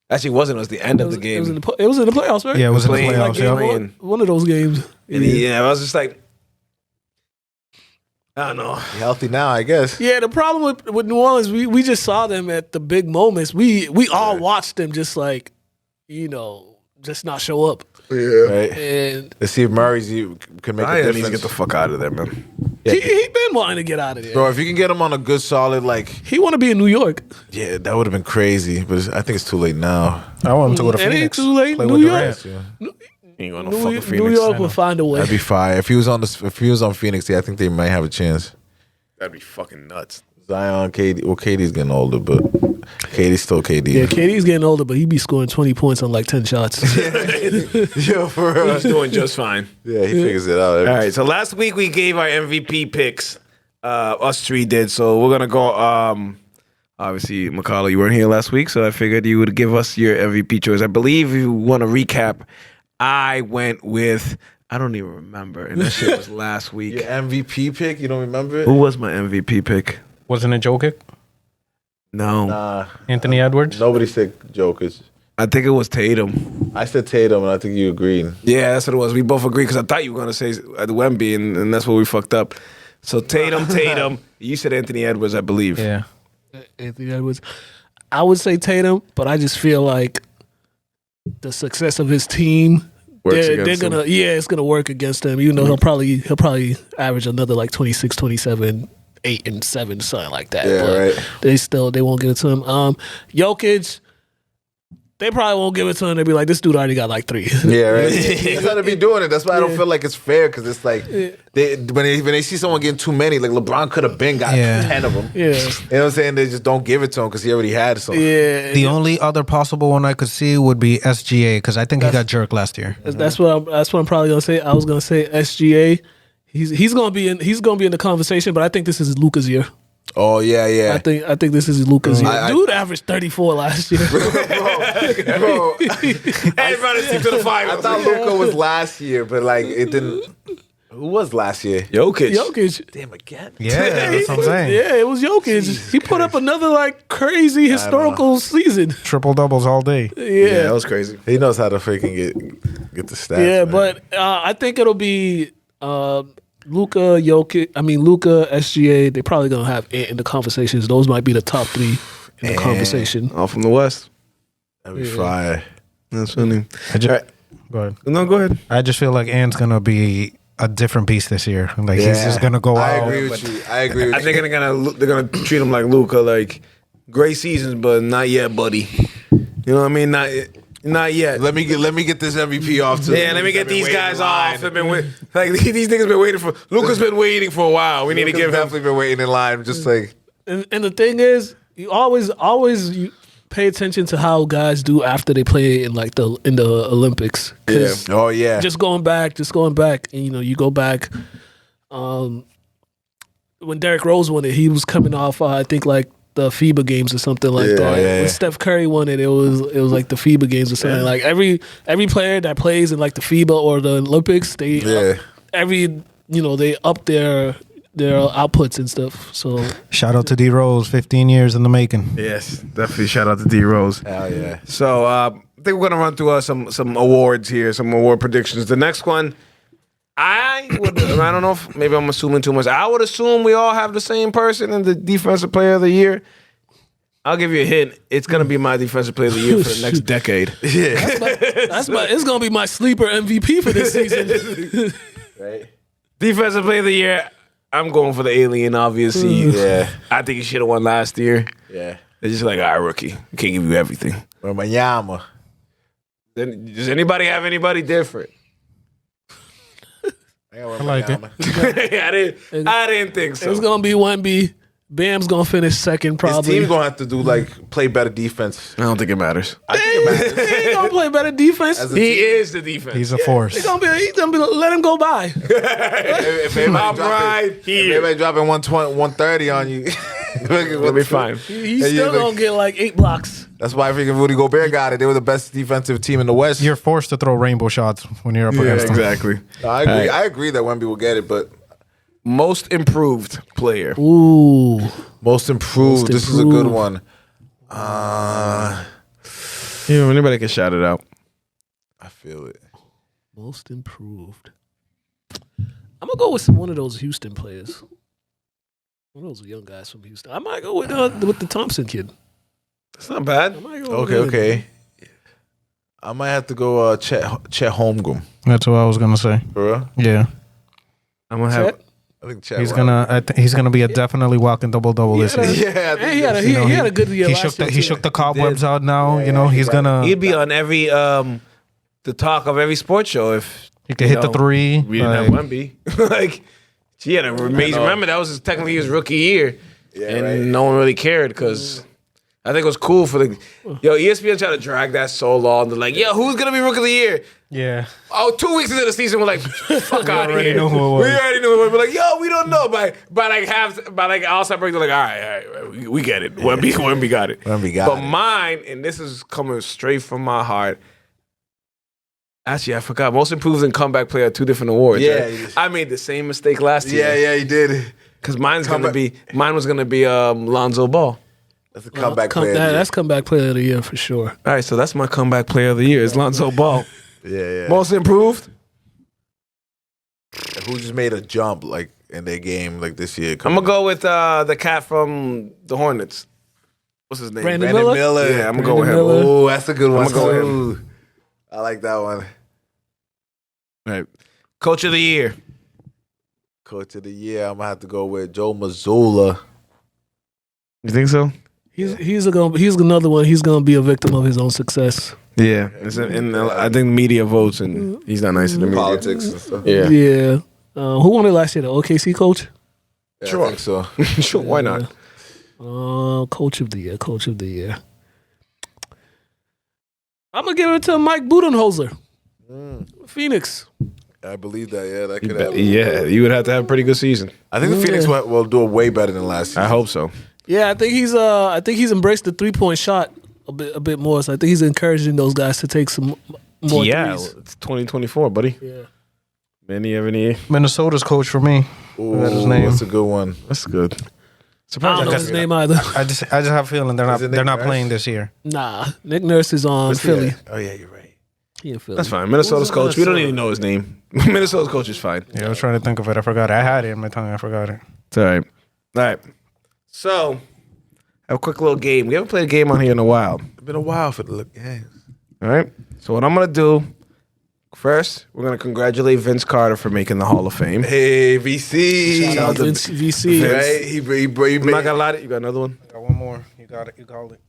Actually, it was the end of the game. It was in the playoffs, right? yeah, it was in the Playing playoffs. like yeah. One of those games. And I was just like, I don't know. Healthy now, I guess. Yeah, the problem with New Orleans, we just saw them at the big moments. We all watched them just like, just not show up. Yeah. Right. And Let's see if Murray's can make a Zion needs difference. to get the fuck out of there, man. Yeah. he been wanting to get out of there. Bro, if you can get him on a good solid, like, He want to be in New York. yeah, that would have been crazy. But I think it's too late now. I want him to go to It ain't Phoenix. too late. Play New with York. Durant. Yeah. Ain't going to New, fuck with New Phoenix. York will find a way. That'd be fire. If he was on Phoenix, yeah, I think they might have a chance. That'd be fucking nuts. Zion, KD. Well, KD's getting older, but KD's still KD. Yeah, KD's getting older, but he be scoring 20 points on like 10 shots. Yo, for real. He's doing just fine. Yeah, he figures it out. All right, so last week we gave our MVP picks. Us three did, so we're gonna go. Obviously, McCullough, you weren't here last week, so I figured you would give us your MVP choice. I believe you want to recap. I went with I don't even remember, and that shit was last week. Your MVP pick, you don't remember it? Who was my MVP pick? Wasn't it Jokic? No, Nah, Anthony Edwards? nobody said Jokic. I think it was Tatum. I said Tatum, and I think you agreed. Yeah, that's what it was. We both agreed because I thought you were gonna say Wemby, and that's what we fucked up. So Tatum. You said Anthony Edwards, I believe. Yeah. Anthony Edwards. I would say Tatum, but I just feel like the success of his team, Works they're against gonna him. it's gonna work against him. Even though he'll probably average another like 26, 27, 8 and 7, something like that. Yeah, but right. they won't give it to him. Jokic, they probably won't give it to him. They'll be like, this dude already got like 3. Yeah, right. That's how they be doing it. That's why I don't feel like it's fair because it's like when they see someone getting too many, like LeBron could have been got 10 of them. Yeah. You know what I'm saying? They just don't give it to him because he already had some. Yeah. The only other possible one I could see would be SGA because I think he got jerked last year. That's what I'm probably gonna say. I was gonna say SGA. He's gonna be in the conversation, but I think this is Luka's year. Oh yeah, yeah. I think this is Luka's year. I- Dude averaged 34 last year. Bro, Everybody stick to the fire. I thought Luka was last year, but like it didn't. Who was last year? Jokic. Damn again. Yeah, that's what I'm saying. Yeah, it was Jokic. He put up another like crazy historical season. Triple doubles all day. Yeah, that was crazy. He knows how to freaking get the stats. Yeah, man. but I think it'll be Luka, Jokic. I mean Luka, SGA. They're probably gonna have Ant in the conversations. Those might be the top 3 in the conversation. All from the West. that'd be fire. That's funny. Go ahead. No, go ahead. I just feel like Ant's gonna be a different piece this year. Like he's just gonna go I out. agree with you. I agree with I think they're gonna treat him like Luka, like great seasons, but not yet, buddy. You know what I mean? Not yet. Let me get this MVP off too. Yeah, let me get these guys off. They've been like these niggas been waiting for. Luka's been waiting for a while. We need to give him. Definitely been waiting in line. Just like And the thing is, you always you pay attention to how guys do after they play in like the Olympics. 'Cause oh yeah. just going back, and you go back. When Derrick Rose won it, he was coming off, I think, like the FIBA games or something like that. yeah. When Steph Curry won it, it was like the FIBA games or something. Like every player that plays in like the FIBA or the Olympics, they they up their outputs and stuff. So Shout out to D Rose, 15 years in the making. Yes, definitely. Shout out to D Rose. Hell yeah. So I think we're gonna run through some awards here, some award predictions. The next one, I don't know if maybe I'm assuming too much. I would assume we all have the same person in the Defensive Player of the Year. I'll give you a hint. It's gonna be my Defensive Player of the Year for the next decade. it's gonna be my sleeper MVP for this season. Right. Defensive Player of the Year. I'm going for the alien, obviously. Yeah. I think he should have won last year. Yeah. They're just like, all right, rookie, we can't give you everything. Or Mayama. Then does anybody have anybody different? I like it. I didn't think so. It's gonna be Wemby. Bam's gonna finish second, His probably. team's gonna have to do play better defense. I don't think it matters. I think it matters. He ain't gonna play better defense. As a He team. is the defense. He's a force. He's gonna be let him go by. If I'm right if here. everybody dropping 120, 130 on you, We'll be fine. He's still gonna get like 8 blocks. That's why freaking Rudy Gobert got it. They were the best defensive team in the West. You're forced to throw rainbow shots when you're up against them. Exactly. I agree. I agree that Wemby will get it, but Most improved player. Ooh, most improved. This is a good one. Anybody can shout it out. I feel it. most improved. I'm gonna go with one of those Houston players. One of those young guys from Houston. I might go with the Thompson kid. That's not bad. I might go with him. Okay. I might have to go Chet Holmgren. That's what I was gonna say. For real? Yeah, I'm gonna have. Chet? I think Chet. he's gonna be a definitely walking double this year. Yeah, I think And he had a good year. He last shook year, he too. shook the cobwebs out now. He's gonna He'd be on every the talk of every sports show if he could hit the three. we didn't have Wemby. Like he had an amazing. Remember that was technically his rookie year, and no one really cared because. I think it was cool for ESPN tried to drag that so long. They're like, yo, who's gonna be rookie of the year? Yeah. Oh, 2 weeks into the season, we're like, fuck out of already here. know who it was. We already knew it. We're like, yo, we don't know. By all-star break, they're like, all right, we get it. Wemby got it. Wemby got but it. mine, and this is coming straight from my heart. Actually, I forgot. Most improved and comeback player are 2 different awards. Yeah, right? I made the same mistake last year. Yeah, he did. Because mine was gonna be Lonzo Ball. That's a comeback player. That's comeback player of the year for sure. All right, so that's my comeback player of the year. It's Lonzo Ball. Yeah. Most improved. Who just made a jump in their game this year? I'm gonna go with the cat from the Hornets. What's his name? Brandon Miller? Yeah, I'm gonna go with him. Brandon Miller. Oh, that's a good one. I'ma go with too. I like that one. All right. Coach of the year. Coach of the year, I'm gonna have to go with Joe Mazzulla. You think so? He's another one. He's gonna be a victim of his own success. Yeah. And I think media votes, and he's not nice to the media. Politics and stuff. Yeah. Yeah. Who won it last year? The OKC coach. Yeah, Sure. I think so. Sure. Why not? Coach of the year. Coach of the year. I'm gonna give it to Mike Budenholzer. Phoenix. I believe that. Yeah, that could happen. Yeah, you would have to have a pretty good season. I think the Phoenix will do it way better than last season. I hope so. Yeah, I think he's embraced the 3-point shot a bit more. So I think he's encouraging those guys to take some more threes. It's 2024, buddy. Yeah. Manny Evanier. Minnesota's coach for me. Ooh, That's his name. That's a good one. That's good. I don't know his name either. I just have a feeling they're Is it Nick not Nurse? playing this year. Nah, Nick Nurse is on Philly. Yeah. Oh yeah, you're right. He in Philly. That's fine. Minnesota's coach. We don't even know his name. Minnesota's coach is fine. Yeah, I was trying to think of it. I forgot it. I had it in my tongue. I forgot it. It's all right. All right. So, have a quick little game. We haven't played a game on here in a while. It's been a while for the games. All right. So what I'm gonna do, First, we're gonna congratulate Vince Carter for making the Hall of Fame. Hey, VC. Shout out to Vince VC. Right? He I'm not gonna lie to you. You got another one? Got one more. You got it. You called it.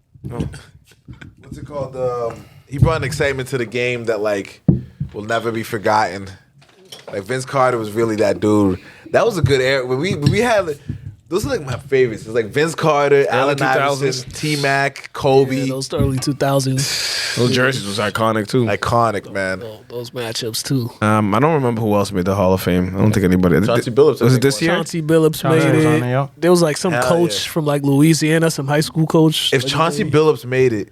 what's it called? He brought an excitement to the game that like will never be forgotten. Like Vince Carter was really that dude. That was a good era. When we had those are like my favorites. It's like Vince Carter, Allen 2000s. Iverson, T-Mac, Kobe. Yeah, those early 2000s. Those jerseys was iconic too. Iconic, man. Those matchups too. I don't remember who else made the Hall of Fame. I don't think anybody. Chauncey Billups, I Was it think, this year? Chauncey Billups Chauncey made was on it. there, yeah. There was like some Hell coach yeah. from like Louisiana, some high school coach. If Chauncey Billups made it,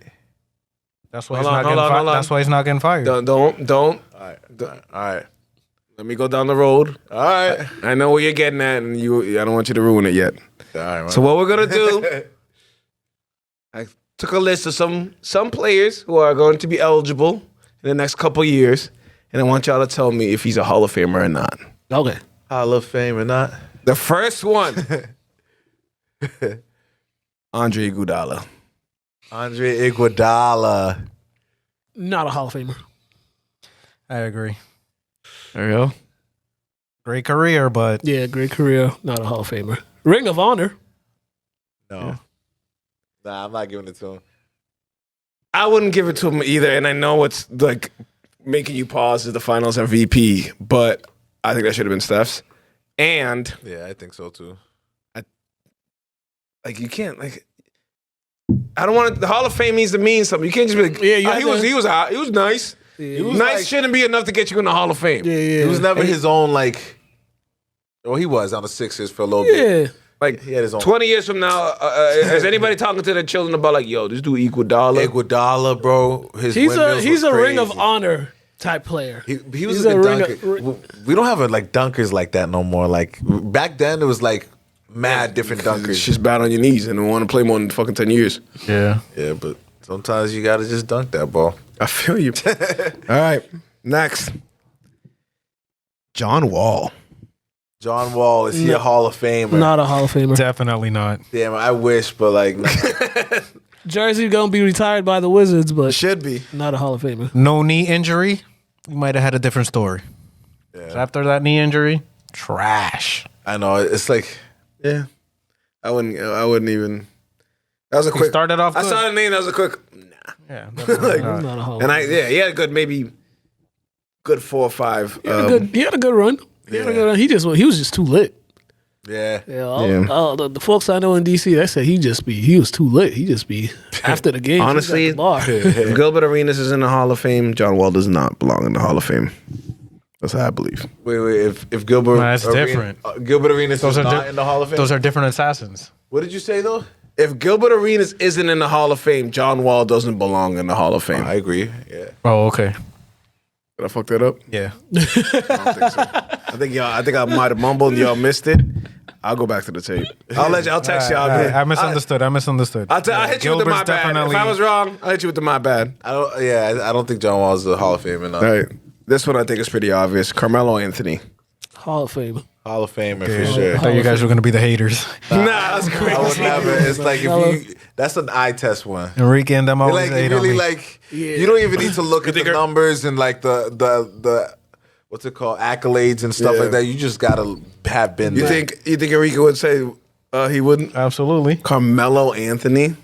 That's why Hold he's on, not hold getting on, fired. hold on. That's why he's not getting fired. Don't. all right. Let me go down the road. All right. I know where you're getting at, and I don't want you to ruin it yet. All right, man. So what we're gonna do? I took a list of some players who are going to be eligible in the next couple years, and I want y'all to tell me if he's a Hall of Famer or not. Okay. Hall of Fame or not? The first one, Andre Iguodala. Andre Iguodala. Not a Hall of Famer. I agree. There you go. Great career, but Yeah, great career. Not a Hall of Famer. Ring of Honor. No. Nah, I'm not giving it to him. I wouldn't give it to him either, and I know it's like making you pause as the Finals MVP, but I think that should have been Steph's. And Yeah, I think so too. like you can't like. I don't want to. The Hall of Fame needs to mean something. You can't just be like, Yeah, you "Oh, have he was nice. Yeah, was nice like- shouldn't be enough to get you in the Hall of Fame. yeah. It was never his own like. Oh, he was on the Sixers for a little bit. Yeah. Like He had his own. 20 years from now, is anybody talking to their children about like, yo, this dude Iguodala? Iguodala, bro. His He's windmills a were Ring of crazy. Honor type player. He was He's a good a ring dunker. of- We don't have like dunkers like that no more. Like back then, it was like mad different It's dunkers. just bad on your knees and want to play more than fucking 10 years. yeah. Yeah, but sometimes you gotta just dunk that ball. I feel you. All right, next. John Wall. John Wall, is he a Hall of Famer? Not a Hall of Famer. Definitely not. Damn, I wish, but like, nah. Jersey gonna be retired by the Wizards, but Should be. not a Hall of Famer. No knee injury. We might have had a different story. After that knee injury, trash. I know it's like, Yeah. I wouldn't even. That was a quick. started off I good. saw the name. That was a quick. Yeah. Like, Not a Hall of and Famer. he had a good, maybe good 4 or 5. He had a good run. He had a good run. He was just too lit. yeah, Yeah, all the folks I know in DC, they said he was too lit. He just be after the game. Honestly, he was at the bar. if Gilbert Arenas is in the Hall of Fame, John Wall does not belong in the Hall of Fame. That's how I believe. wait. If Gilbert, Nah, it's different. Gilbert Arenas Those is are not di- in the Hall of Fame. Those are different assassins. What did you say though? If Gilbert Arenas isn't in the Hall of Fame, John Wall doesn't belong in the Hall of Fame. I agree. Yeah, Oh, okay. Did I fuck that up? Yeah. I don't think so. I think I might have mumbled and y'all missed it. I'll go back to the tape. I'll text y'all. I misunderstood. I misunderstood. I'll hit you with the my Gilbert's bad. If definitely- I was wrong, I'll hit you with the my bad. I don't think John Wall is a Hall of Famer. No. All right. This one I think is pretty obvious. Carmelo Anthony. Hall of Fame. Hall of Famer for sure. I thought you guys were gonna be the haters. Nah, that's crazy. I would never. It's like if you. That's an eye test one. Enrique and them always Like hate you on really me. like. You don't even need to look at the numbers and like the what's it called, accolades and stuff Yeah. like that. You just gotta have been. You there. think Enrique would say he wouldn't? Absolutely. Carmelo Anthony.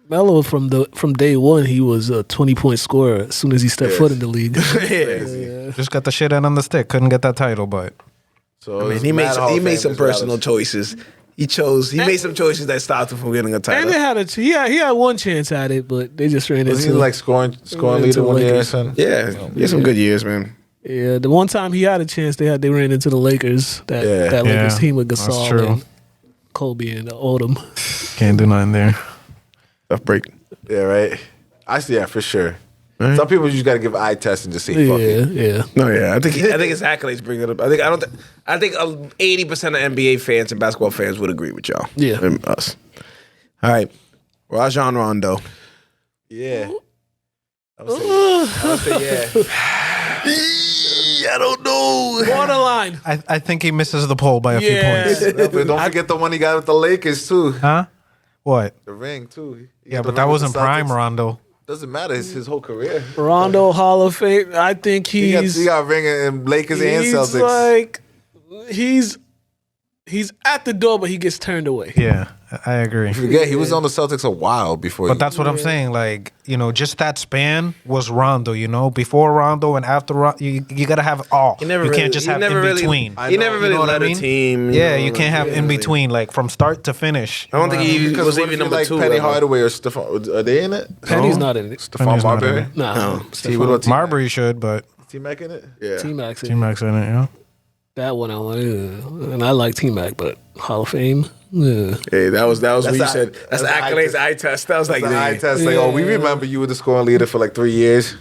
Melo from day one, he was a 20-point scorer as soon as he stepped foot in the league. Just got the shit out on the stick. Couldn't get that title, but So I mean, it's he made mad Hall of some Famers personal without choices. He made some choices that stopped him from getting a And title. they had he had one chance at it, but they just ran Was he into like scoring into leader one year or Lakers. something? Yeah, he had some good years, man. Yeah, the one time he had a chance, they ran into the Lakers. That Lakers Yeah, team with that's Gasol true. and Kobe and Odom. can't do nothing there. Tough break. Yeah, right. I see. Yeah, for sure. Some people just got to give eye test and just say fuck Yeah, it. yeah. No, yeah, I think his accolades bring it up. I think 80% of NBA fans and basketball fans would agree with y'all. Yeah. And us. All right, Rajon Rondo. Yeah. I would say yeah. I don't know. Borderline. I think he misses the poll by a few Yeah. points. But don't forget the one he got with the Lakers too. Huh? What? The ring too. He Yeah, got the but that ring with wasn't the prime Celtics. Rondo. Doesn't matter. It's his whole career. Rondo Hall of Fame. I think He got ring in Lakers and he's Celtics. like he's at the door, but he gets turned away. Yeah, I agree. Forget he was on the Celtics a while before. But that's what I'm saying. Like, you know, just that span was Rondo, you know? Before Rondo and after Rondo, you got to have all. You can't just have in between. He never really led a team. Yeah, you can't have in between, like from start to finish. I don't think he was even number like 2. Penny Hardaway or Stephon. Are they in it? Penny's not in it. Stephon Penny's not in Marbury. it. No. Marbury should, but T-Mac in it? Yeah. T-Mac's in it. T-Mac's in it, yeah. That one I want, and I like T-Mac, but Hall of Fame. Yeah. Hey, that was what you the- said. That's the that's the accolades eye test. That was like, The eye the test, like, oh, we remember you were the scoring leader for like 3 years.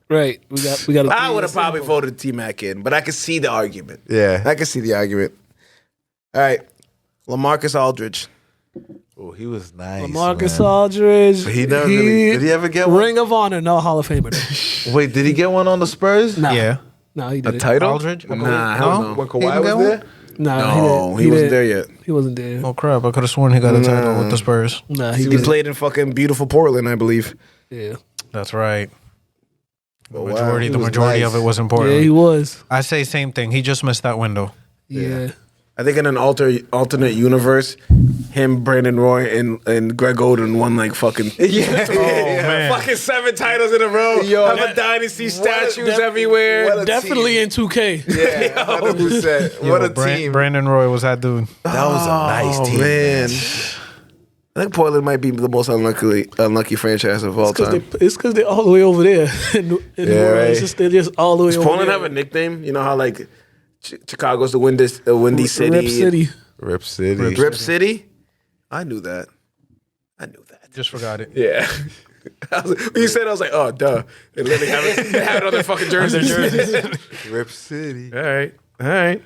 Right. We got. I would have probably voted T-Mac in, but I could see the argument. Yeah. I could see the argument. All right, LaMarcus Aldridge. Oh, he was nice. Marcus man. Aldridge. But he never really. Did he ever get one? Ring of Honor, no Hall of Famer. Though. Wait, did he get one on the Spurs? Nah. Yeah. No, he didn't. Title? Aldridge? Nah, hell no. When He Kawhi didn't get was one? there? No, He wasn't there yet. He wasn't there. Oh, crap. I could have sworn he got a title with the Spurs. Nah, he He didn't. played in fucking beautiful Portland, I believe. Yeah. That's right. The wow, majority, he the was majority nice. of it was Yeah, important. he was. I say same thing. He just missed that window. Yeah. I think in an alternate universe, him, Brandon Roy, and Greg Oden won like fucking man. fucking 7 titles in a row. Have a dynasty statues everywhere. what a Definitely in 2K. Yeah, 100%. What a team. Brandon Roy was that dude. That was a nice team, man. I think Portland might be the most unlucky franchise of all time. It's because they're all the way over there. in New Yeah, Orleans. right. They're just all the way Does over Portland there. have a nickname? You know how like Chicago's the windy city. Rip City. Rip City. Rip City? I knew that. Just forgot it. Yeah. When you said it, I was like, oh, duh. They literally have it, they have it on their fucking jerseys. Rip City. All right.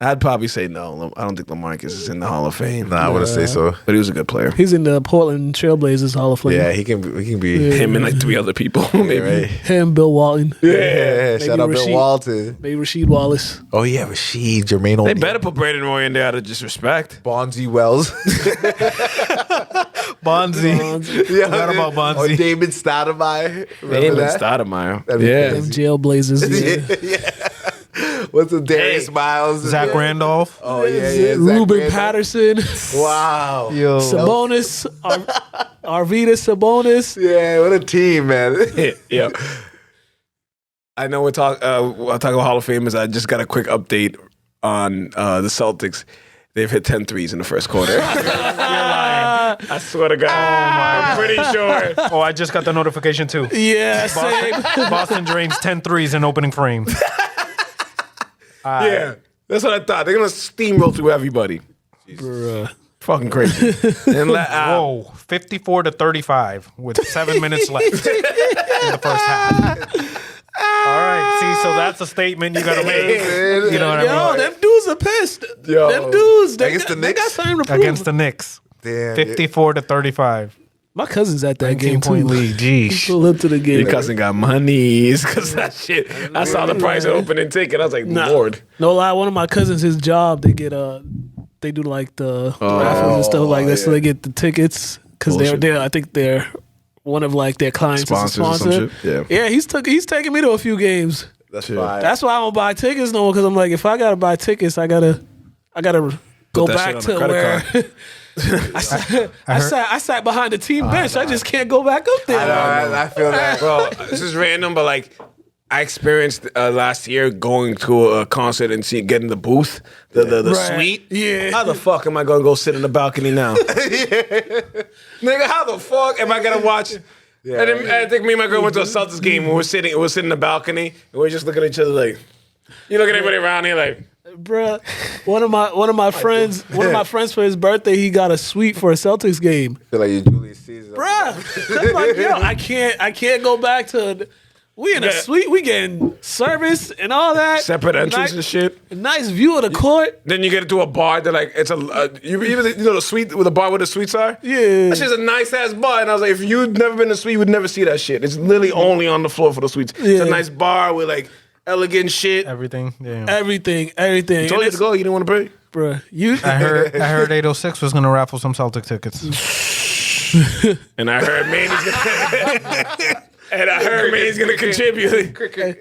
I'd probably say no. I don't think LaMarcus is in the Hall of Fame. Nah, I wouldn't say so. But he was a good player. He's in the Portland Trailblazers Hall of Fame. Yeah, he can be. Him and like 3 other people, maybe. Right. Him, Bill Walton. Yeah, shout out Bill Rasheed. Walton. Maybe Rasheed Wallace. Oh yeah, Rasheed, Jermaine They O'Neal. better put Brandon Roy in there out of disrespect. Bonzi Wells. Bonzi. Yeah, Forgot about Bonzi. Or David Stoudemire. Remember David that? Stoudemire. That'd be Yeah. Them Jailblazers. Yeah. What's the Darius Miles? Zach Randolph. Oh yeah. Zach Ruben Randolph. Patterson. Wow. Yo. Sabonis. Arvidas Sabonis. Yeah, what a team, man. Yeah. I know we'll talk about Hall of Famers. I just got a quick update on the Celtics. They've hit 10 threes in the first quarter. I swear to God. I'm pretty sure. Oh, I just got the notification too. Yeah, same. Boston drains 10 threes in opening frame. Yeah. That's what I thought. They're going to steamroll through everybody. Bruh. Fucking crazy. And Whoa, 54-35 with 7 minutes left in the first half. All right, see, so that's a statement you gotta make. You know what Yo, I mean? them dudes are pissed. Yo. Them dudes. They Against got, the they got Knicks? something to prove. Against the Knicks, Damn. 54-35. My cousin's at that game, 19-point too. lead. Jeez. Pull up to the game. your cousin got monies because that shit. I saw the price of opening ticket. I was like, Lord. No lie, one of my cousins, his job, they get they do like the raffles and stuff like that, so they get the tickets because they're I think they're one of like their clients is a Sponsors or some sponsor. shit? Yeah. Yeah, he's taking me to a few games. That's fine. That's why I don't buy tickets no more because I'm like, if I gotta buy tickets, I gotta go that back shit to on the where credit I sat behind the team bench. I just can't go back up there. I feel that. Well, this is random, but like I experienced last year going to a concert and getting the booth, the Right. suite. Yeah. How the fuck am I gonna go sit in the balcony now? Nigga, how the fuck am I gonna watch? Yeah. And then, I think me and my girl went to a Celtics game and we're sitting in the balcony and we're just looking at each other like, you look at everybody around here like, Bruh, one of my friends for his birthday, he got a suite for a Celtics game. I feel like you're Julius Caesar. Bruh, I'm like, yo, I can't go back to. We in a suite, we getting service and all that. separate entrance nice, and shit. Nice view of the court. Then you get into a bar that like it's you know the suite with the bar where the suites are. Yeah. That shit's a nice ass bar, and I was like, if you'd never been in a suite, you would never see that shit. It's literally only on the floor for the suites. It's Yeah. a nice bar with like elegant shit. Everything. Yeah. Everything. Told you to go, you didn't want to pay. Bruh, you. I heard 806 was gonna raffle some Celtic tickets. And I heard Manny's gonna contribute.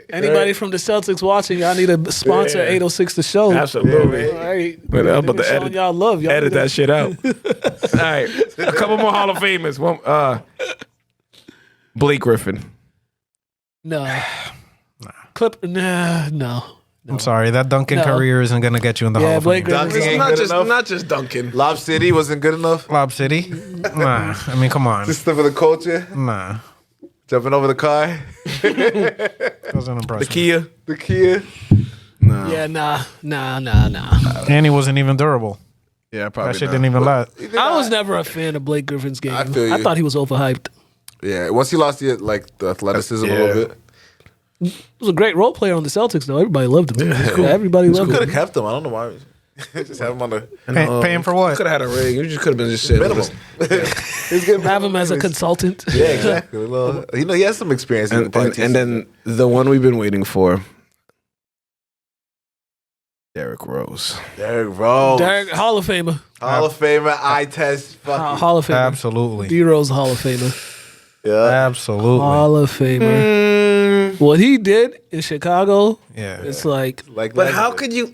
Anybody from the Celtics watching, y'all need to sponsor 806 the show. Absolutely. All right. But I'm about to Showing edit, y'all love. Y'all edit need to- that shit out. All right, a couple more Hall of Famers. One, Blake Griffin. No. No. I'm sorry, that Duncan No. career isn't gonna get you in the Hall Yeah, of Blake Fame. Griffin. Duncan ain't Not good just enough. not just Duncan. Lob City wasn't good enough. Lob City? Nah, I mean, come on. Just stuff for the culture. Nah, Jumping over the car. doesn't impress me. Kia. The Kia. Yeah, nah. And he wasn't even durable. Yeah, probably. That shit not. didn't even last. I was never a fan of Blake Griffin's game. I feel you. thought he was overhyped. Yeah. Once he lost the athleticism a little bit. He was a great role player on the Celtics, though. Everybody loved him. Everybody loved Could him. have kept him. I don't know why. Just have him on the. Pay him for what? Could have had a ring. You just could have been just sitting. Minimum. He's getting Have him as a consultant. Yeah, exactly. Well, he has some experience. And then the one we've been waiting for, Derrick Rose. Derrick Rose, Derek, Hall of Famer. Hall of Famer, eye test, fucking Hall of Famer. Absolutely. D-Rose Hall of Famer. yeah. Absolutely. Hall of Famer. What he did in Chicago, Yeah. it's like, Like, But how could you?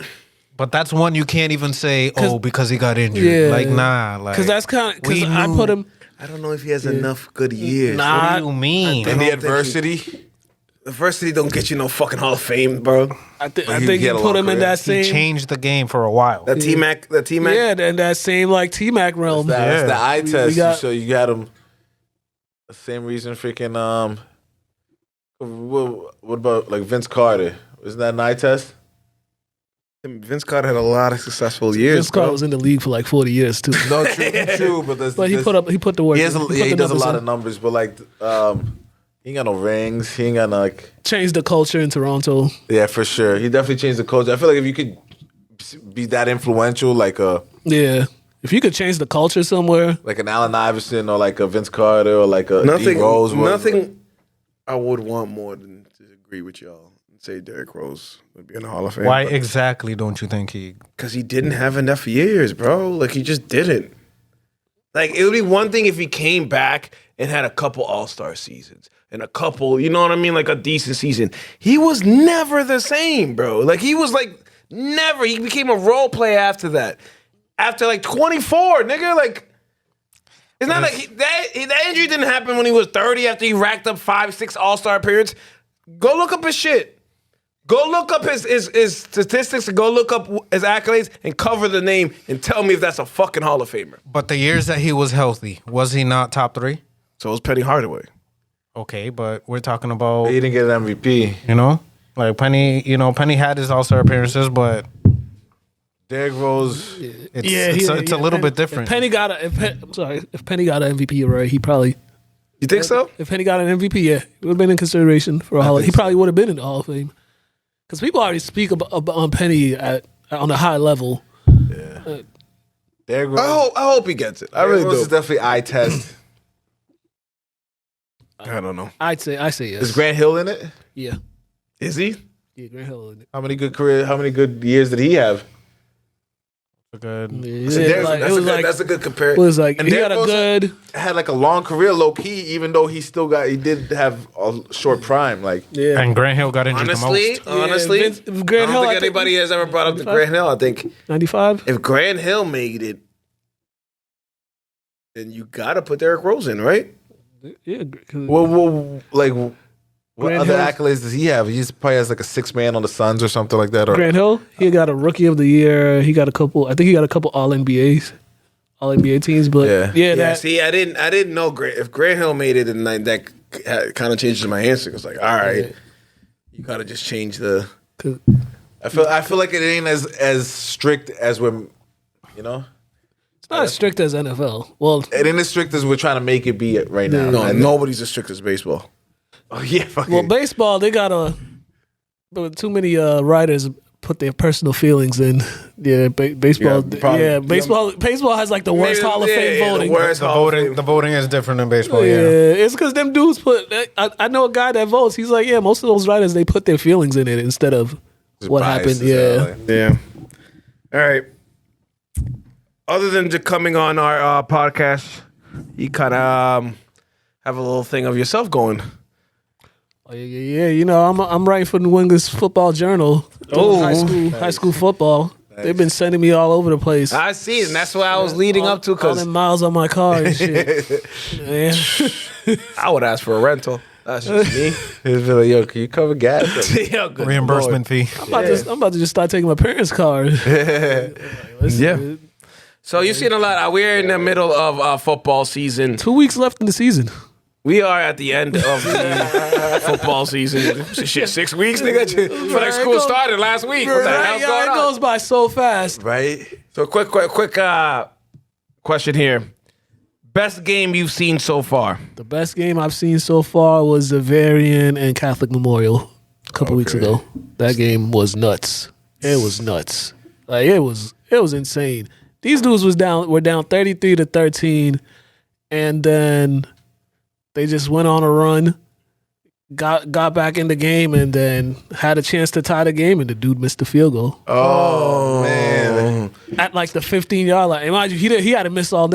But that's one you can't even say, because he got injured. Yeah. Like, nah. Like, because that's kind of, because we I knew- put him, I don't know if he has enough good years. Nah. What do you mean? in the don't think adversity? Adversity don't get you no fucking Hall of Fame, bro. I he think you had a put long him in career. that He same, changed the game for a while. That T-Mac. yeah, in that same like T-Mac realm. That's the eye test. got- So you got him. The same reason, freaking. What about like Vince Carter? Isn't that an eye test? Vince Carter had a lot of successful years. Vince Carter was in the league for like 40 years too. No, true. But But he put the work. He has. in. Yeah, put he the does a numbers lot in. of numbers, but like, he ain't got no rings. He ain't got no, like. Changed the culture in Toronto. Yeah, for sure. He definitely changed the culture. I feel like if you could be that influential, like Yeah, if you could change the culture somewhere, like an Allen Iverson or like a Vince Carter or like a D. Rose. Nothing. I would want more than to agree with y'all and say Derrick Rose would be in the Hall of Fame. Why exactly don't you think he? Because he didn't have enough years, bro. Like he just didn't. Like it would be one thing if he came back and had a couple All-Star seasons and a couple, you know what I mean, like a decent season. He was never the same, bro. Like he was like never. He became a role player after that. After like 24, nigga, like. It's not like that injury didn't happen when he was 30 after he racked up 5-6 All-Star periods. Go look up his shit. Go look up his statistics and go look up his accolades and cover the name and tell me if that's a fucking Hall of Famer. But the years that he was healthy, was he not top 3? So it was Penny Hardaway. Okay, but we're talking about, He didn't get an MVP. you know, like Penny. You know, Penny had his All-Star appearances, but Derrick Rose. it's a little bit different. If Penny got if Penny got an MVP, right? He probably. You think so? If Penny got an MVP, yeah, it would have been in consideration for a Hall. He probably would have been in the Hall of Fame because people already speak on Penny on a high level. Derrick Rose. I hope he gets it. I Derrick really Rose do. is definitely eye test. I don't know. I say yes. Is Grant Hill in it? Yeah, Is he? yeah, Grant Hill. How many good years did he have? Good. Yeah, Derrick- like, it that's, was a good, that's a good it comparison. was like And he got a Derrick good. Had like a long career, low key. Even though he did have a short prime. Like Yeah, And Grant Hill got injured Honestly, the most. honestly, Vince- I don't Grant Hill, think I think- anybody has ever brought up the Grant Hill. I think 95. if Grant Hill made it, then you got to put Derrick Rose in, right? Yeah, 'cause- what Grant other Hill's- accolades does he have? He probably has like a 6 man on the Suns or something like that. Or Grant Hill, he got a Rookie of the Year. He got a couple. I think he got a couple All NBAs, All NBA teams. But Yeah. yeah, Yeah. that See, I didn't know if Grant Hill made it, and that kind of changes my answer. It's like, all right, you got to just change the. 'cause- I feel like it ain't as strict as we're, you know, it's not as strict as NFL. Well, it ain't as strict as we're trying to make it be right now. No, nobody's as strict as baseball. Oh yeah, fucking. well, baseball they got but too many writers put their personal feelings in. Yeah, baseball. Yeah, probably. Yeah, baseball has like the worst Hall of Fame voting. The worst Hall of Fame. The voting is different in baseball. Yeah, Yeah. it's because them dudes put. I know a guy that votes. He's like, yeah, most of those writers they put their feelings in it instead of what biased happened. as hell, Yeah, like. Yeah. All right. Other than just coming on our podcast, you kind of have a little thing of yourself going. Oh, yeah. You know, I'm writing for New England's Football Journal. High school football. Nice. They've been sending me all over the place. I see it, and that's what I was leading up to. All Because them miles on my car and shit. Man. I would ask for a rental. That's just me. He's like, yo, can you cover gas? Yeah, good Reimbursement Lord. fee. I'm about to just start taking my parents' car. Yeah. So you've seen a lot. We're in the middle of football season. 2 weeks left in the season. We are at the end of the football season. Shit, 6 weeks, nigga. For like school started last week. What the hell's going It on? goes by so fast. Right? So quick question here. Best game you've seen so far? The best game I've seen so far was the Varian and Catholic Memorial a couple weeks ago. That game was nuts. It was nuts. Like it was insane. These dudes were down 33-13, and then they just went on a run, got back in the game, and then had a chance to tie the game, and the dude missed the field goal. Oh, man. At like the 15-yard line. Imagine he had to miss all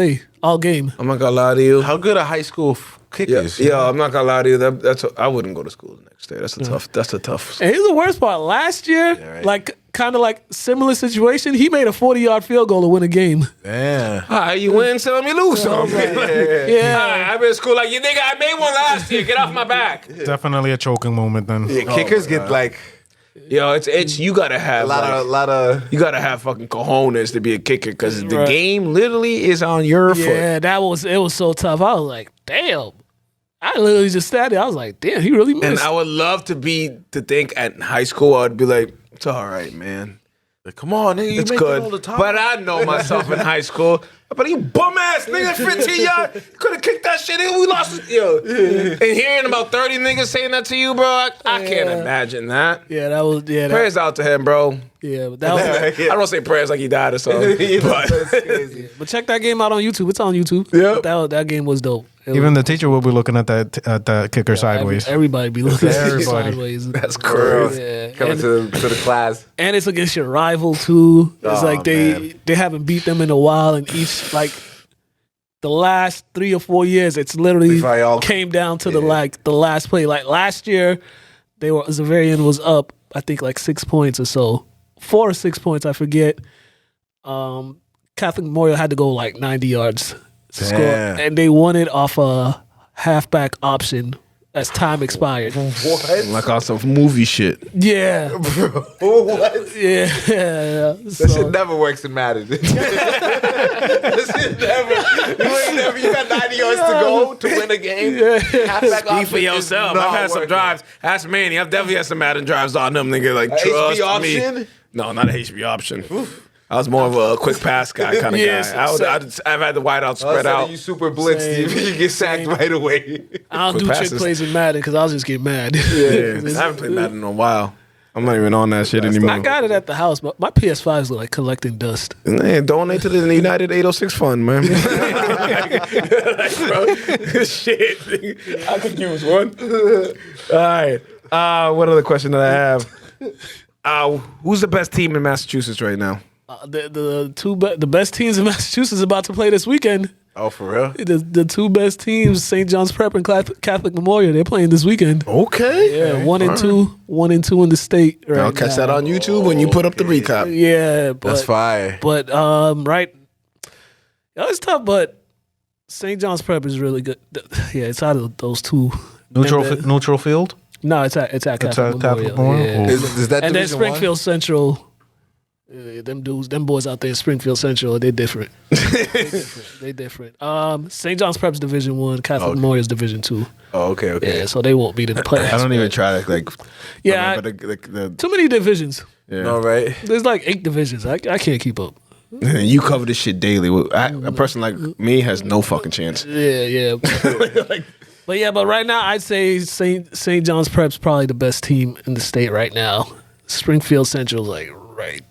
game. I'm not gonna lie to you. How good are high school kickers? Yeah, I'm not gonna lie to you. I wouldn't go to school the next day. That's a tough. And here's the worst part. Last year, right. like kind of like similar situation, he made a 40-yard field goal to win a game. Yeah. All right, you win some, you lose some. Yeah. All right, I've been in school like, you nigga, I made one last year. Get off my back. Definitely a choking moment then. Yeah, kickers get like Yo, it's you gotta have a lot of. you gotta have fucking cojones to be a kicker because the Right. game literally is on your foot. Yeah, it was so tough. I was like, damn. I literally just sat there. I was like, damn, he really missed. And I would love to think at high school I'd be like, it's all right, man. Like, come on, nigga, you It's make good. it all the time. But I know myself in high school. But you bum ass nigga, 15 yard, could have kicked that shit in. We lost it. Yo. And hearing about 30 niggas saying that to you, bro, I can't imagine that. Yeah, that was Prayers out to him, bro. yeah, but that was I don't say prayers like he died or something. But but check that game out on YouTube. It's on YouTube. Yep. That game was dope. Even the teacher will be looking at that kicker sideways. Everybody be looking Everybody. sideways. that's crazy. Yeah. Coming to the class. And it's against your rival too. It's Oh, like man. they haven't beat them in a while, and each like the last 3 or 4 years, it's literally They probably all- came down to the last play. Like last year, Zavarian was up, I think like 6 points or so, 4 or 6 points, I forget. Catholic Memorial had to go like 90 yards to score, Damn. and they won it off a halfback option as time expired. Like on some movie shit. Yeah, What? yeah. That shit never works in Madden. That shit never. You got 90 yards to go to win a game. Halfback Speak for option is yourself. not I've had some working. drives. Ask Manny. I've definitely had some Madden drives on them, nigga. Like, A trust HB me. option? No, not a HB option. I was more of a quick pass guy kind of Yes, guy. I've had the wideout spread out. You super blitz, Same. you get sacked right away. I don't Quick do passes. trick plays in Madden because I'll just get mad. Yeah, I haven't played Madden in a while. I'm not even on that shit anymore. I got it at the house, but my PS5s look like collecting dust. Man, donate to the United 806 Fund, man. Like, bro, shit. I could use one. All right. What other question that I have? Who's the best team in Massachusetts right now? The best teams in Massachusetts about to play this weekend. Oh, for real? The two best teams, St. John's Prep and Catholic Memorial, they're playing this weekend. Okay. Yeah, 1 and 2 in the state. Right I'll catch now. that on YouTube when you put up the recap. Yeah, but That's fire. But right, it's tough. But St. John's Prep is really good. Yeah, it's out of those two. Neutral field. No, it's at Catholic Memorial. Memorial? Yeah. Oh. Is that And then Division One? Springfield Central. Them boys out there in Springfield Central, they're different. They different. St. John's Prep's Division 1, Catholic Memorial's Division 2. Oh, okay. Yeah, so they won't be in the playoffs. I don't even try to like. Yeah, remember the too many divisions. yeah. All right. There's like 8 divisions. I can't keep up. You cover this shit daily. A person like me has no fucking chance. Yeah. But right now I'd say St. John's Prep's probably the best team in the state right now. Springfield Central's like right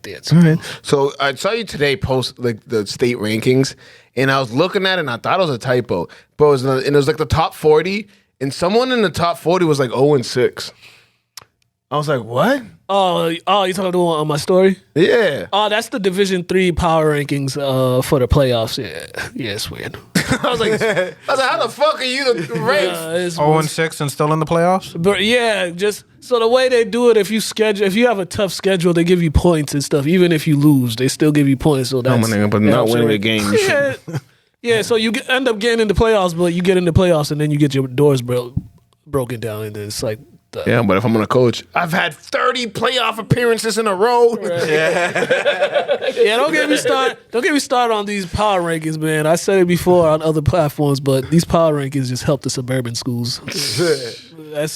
there. All right. So I saw you today post like the state rankings, and I was looking at it and I thought it was a typo. But it was like the top 40, and someone in the top 40 was like 0-6. I was like, what? Oh, you talking about on my story? Yeah. Oh, that's the Division 3 power rankings for the playoffs. Yeah, it's weird. I was like, how the fuck are you the Rays? 0-6 and still in the playoffs? But yeah, just so the way they do it, if you have a tough schedule, they give you points and stuff. Even if you lose, they still give you points. So that's but not winning a game. You should. Yeah. So you end up getting in the playoffs, but you get in the playoffs and then you get your doors broken down, and then it's like. Yeah, but if I'm gonna coach, I've had 30 playoff appearances in a row. Right. Yeah, don't get me started on these power rankings, man. I said it before on other platforms, but these power rankings just help the suburban schools.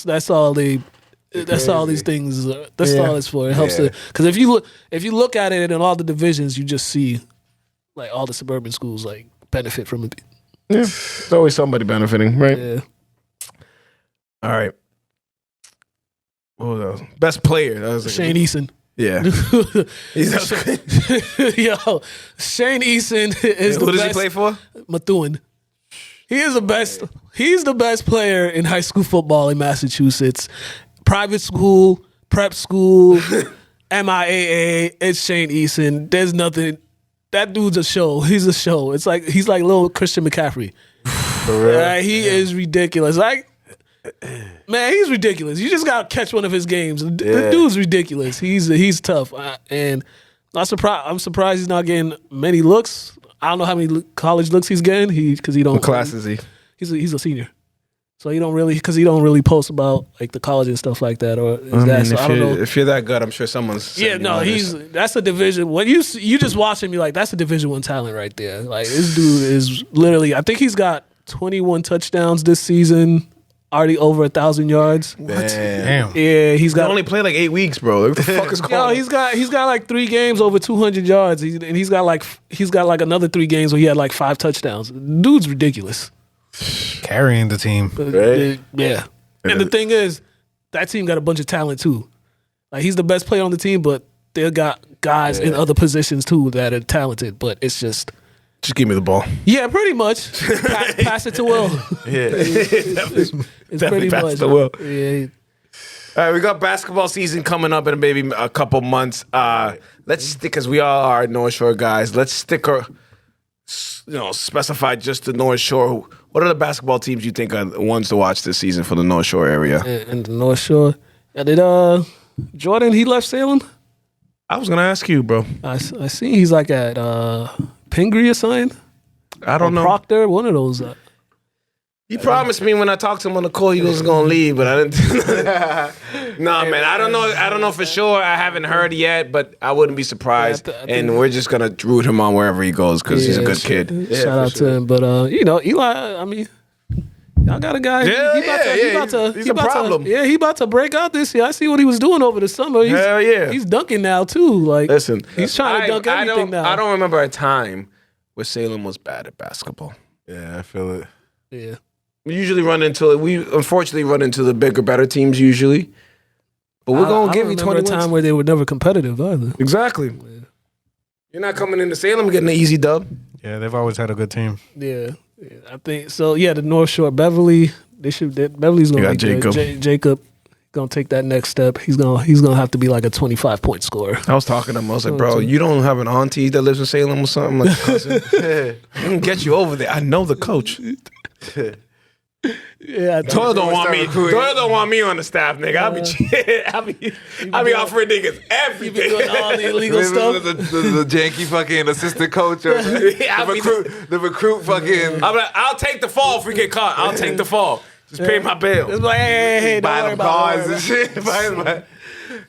That's all they. That's all these things. That's all it's for. It helps because if you look at it in all the divisions, you just see like all the suburban schools like benefit from it. Yeah, there's always somebody benefiting, right? Yeah. All right. What was that? Best player. That was Shane Eason. Yeah. Yo, Shane Eason is the best. Who does he play for? Methuen. He is the best. He's the best player in high school football in Massachusetts. Private school, prep school, MIAA. It's Shane Eason. There's nothing. That dude's a show. He's a show. It's like he's like little Christian McCaffrey. For real? He is ridiculous. Like. Man, he's ridiculous. You just gotta catch one of his games. The dude's ridiculous. He's tough, and I'm surprised he's not getting many looks. I don't know how many college looks he's getting. Because he don't. What class is he? He's a senior, so he don't really post about like the college and stuff like that. Or is that? So I don't know. If you're that good, I'm sure someone's. Yeah, no, that's a division. When you just watch him, you're like, that's a Division I talent right there. Like this dude is literally. I think he's got 21 touchdowns this season. Already over 1,000 yards. Damn. Yeah, he's got. He only played like 8 weeks, bro. What the fuck is going on? He's got like 3 games over 200 yards, and he's got like another 3 games where he had like 5 touchdowns. Dude's ridiculous. Carrying the team. Right? Yeah. And the thing is, that team got a bunch of talent too. Like he's the best player on the team, but they got guys in other positions too that are talented. But it's just give me the ball. Yeah, pretty much. Pass it to Will. Yeah. It's pretty pass much. it to Will. Yeah. All right, we got basketball season coming up in maybe a couple months. Let's stick, because we all are North Shore guys. Let's stick specify just the North Shore. What are the basketball teams you think are the ones to watch this season for the North Shore area? In the North Shore. Yeah, did Jordan, he left Salem? I was gonna ask you, bro. I see he's like at Pingree or something. I don't know. Proctor, one of those. He promised me when I talked to him on the call he was gonna leave, but I didn't. Nah, man, I don't know. I don't know for sure. I haven't heard yet, but I wouldn't be surprised. And we're just gonna root him on wherever he goes because he's a good kid. Shout out to him, but Eli. I mean, y'all got a guy. He's a problem. He about to break out this year. I see what he was doing over the summer. Hell yeah, he's dunking now too. Like, listen, he's trying to dunk everything now. I don't remember a time where Salem was bad at basketball. Yeah, I feel it. Yeah. We unfortunately run into the bigger, better teams usually. But we're going to give you 20 wins. A time where they were never competitive either. Exactly. Yeah. You're not coming into Salem getting an easy dub. Yeah, they've always had a good team. Yeah, I think so. Yeah, the North Shore, Beverly. Beverly's going to be good. Jacob going to take that next step. He's gonna have to be like a 25-point scorer. I was talking to him. I was like, bro, you don't have an auntie that lives in Salem or something? Like a cousin? I can get you over there. I know the coach. Yeah, Doyle don't want me. Doyle don't want me on the staff, nigga. I'll be offering niggas everything. Doing all the illegal stuff. The janky fucking assistant coach, or the recruit fucking. I'll take the fall if we get caught. I'll take the fall. Just pay my bill. It's like, hey, buy them cars and shit. Buy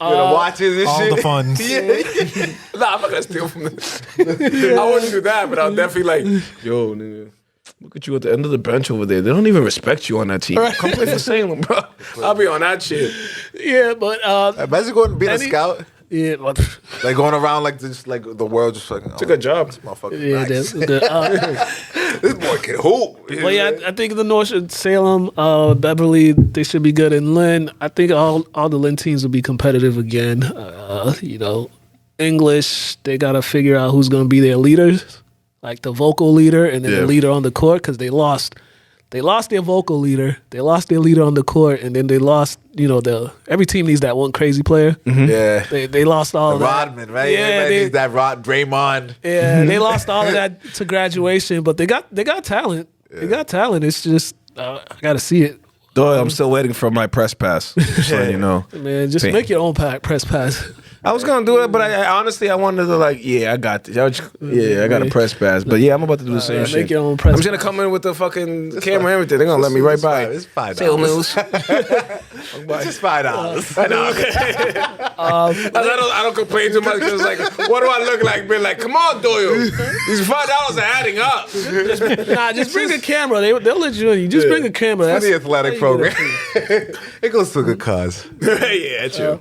watches and all shit. All the funds. Nah, I'm not gonna steal from them. I wouldn't do that, but I'll definitely like, yo, nigga. Look at you at the end of the bench over there. They don't even respect you on that team. Come play for Salem, bro. I'll be on that shit. Yeah, but imagine going and being a scout. Yeah, like going around like this, like the world just like. It's a good job. This motherfucker. Yeah, nice. This boy can hoop. Well, yeah, I think the North Salem, Beverly, they should be good. And Lynn, I think all the Lynn teams will be competitive again. English, they got to figure out who's going to be their leaders, like the vocal leader and then the leader on the court, because they lost their vocal leader, they lost their leader on the court, and then they lost, every team needs that one crazy player. Mm-hmm. Yeah. They lost all of that. Rodman, right? Yeah, everybody needs that Draymond. Yeah, they lost all of that to graduation, but they got talent. They got talent. It's just I got to see it. Doyle, I'm still waiting for my press pass. Just letting you know. Man, just make your own press pass. I was gonna do it, but I honestly I wanted to I got this. I got a press pass, but I'm about to do the same shit. Make your own press I'm just gonna come in with the fucking camera and everything. They're gonna let me right by. It's $5. Sale news. It's just $5. I know. Okay. I don't complain too much because like, what do I look like? Being like, come on, Doyle, these $5 are adding up. Just bring a camera. They'll let you in. You just bring a camera. That's That's the athletic program. It goes to a good cause. Yeah, true.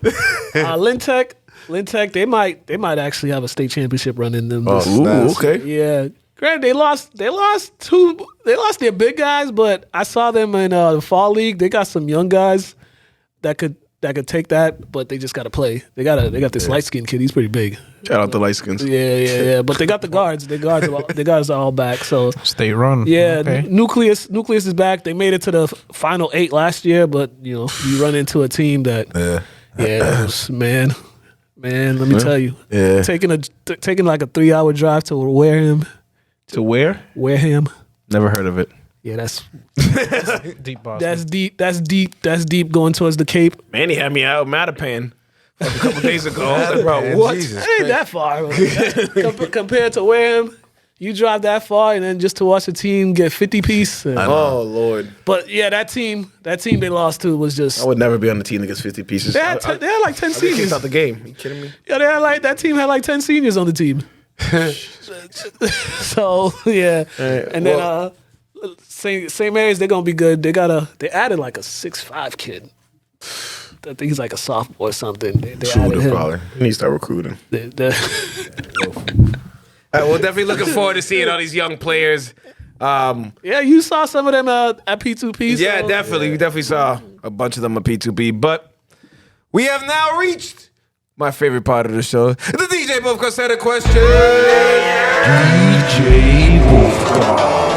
Lintech, they might actually have a state championship run in them. Ooh, okay. Yeah. Granted, they lost their big guys, but I saw them in the fall league. They got some young guys that could take that, but they just got to play. They got this light skinned kid. He's pretty big. Shout out to light skins. Yeah. But they got the guards. The guards are all back. So State run. yeah, Okay. Nucleus is back. They made it to the final 8 last year, but you run into a team that man, let me tell you, taking like a 3-hour drive to Wareham. To where? Wareham. Never heard of it. Yeah, that's Deep Boston. That's deep going towards the Cape. Manny had me out Mattapan a couple days ago. I was like, bro, what? Jesus It ain't that far. Compared to Wareham, you drive that far and then just to watch a team get 50 piece. Oh Lord! But yeah, that team they lost to was just. I would never be on the team that gets 50 pieces. They had like 10 I kicked seniors. out the game. Are you kidding me? Yeah, that team had like 10 seniors on the team. So yeah, and then St. Mary's, they're gonna be good. They added like a 6'5" kid. I think he's like a sophomore or something. They added him. Probably. You need to start recruiting. We're definitely looking forward to seeing all these young players. Yeah, you saw some of them at P2P. Yeah, definitely. We definitely saw a bunch of them at P2P. But we have now reached my favorite part of the show. The DJ Bufka said a question. DJ Bufka.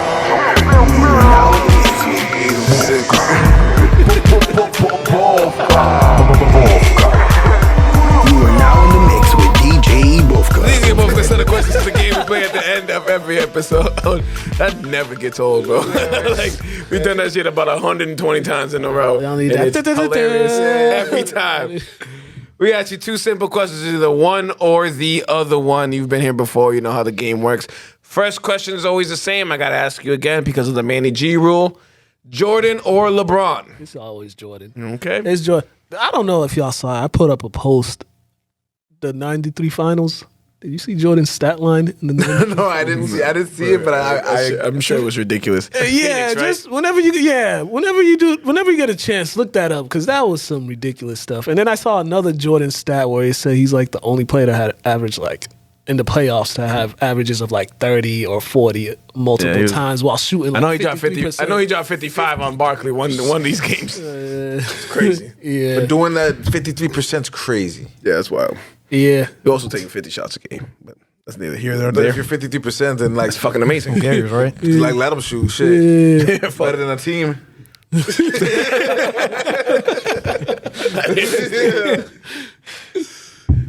You are now in the mix with DJ Bufka. DJ Bufka said a question to the game we play at the end of every episode. That never gets old, bro. Like, we've done that shit about 120 times in a row. Y'all need And that. it's hilarious every time. We ask you 2 simple questions, either one or the other one. You've been here before, you know how the game works. First question is always the same. I got to ask you again because of the Manny G rule. Jordan or LeBron? It's always Jordan. Okay. It's Jordan. I don't know if y'all saw it. I put up a post. The 93 finals. Did you see Jordan's stat line in the 93? No, I didn't see it, but I'm sure it was ridiculous. Yeah, Phoenix, right? just whenever you get a chance, look that up because that was some ridiculous stuff. And then I saw another Jordan stat where he said he's like the only player that had average like in the playoffs to have averages of like 30 or 40 multiple times while shooting. Like I know he dropped 50. 53%. I know he dropped 55 on Barkley one of these games. It's crazy. Yeah, But doing that 53% is crazy. Yeah, that's wild. yeah. You're also taking 50 shots a game, but that's neither here nor But there. if you're 53%, then like That's fucking amazing. Cares, right? like let them shoot. Shit, better than a team.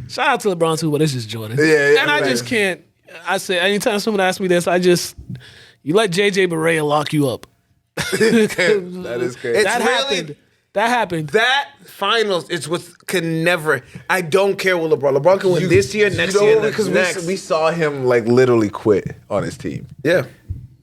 Shout out to LeBron too, but it's just Jordan. Yeah, and I man. just can't. I say anytime someone asks me this, you let JJ Barea lock you up. That is crazy. It's That really- happened. That happened. That finals is what can never. I don't care what LeBron. LeBron can win this year, next year, because next. we saw him like literally quit on his team. Yeah.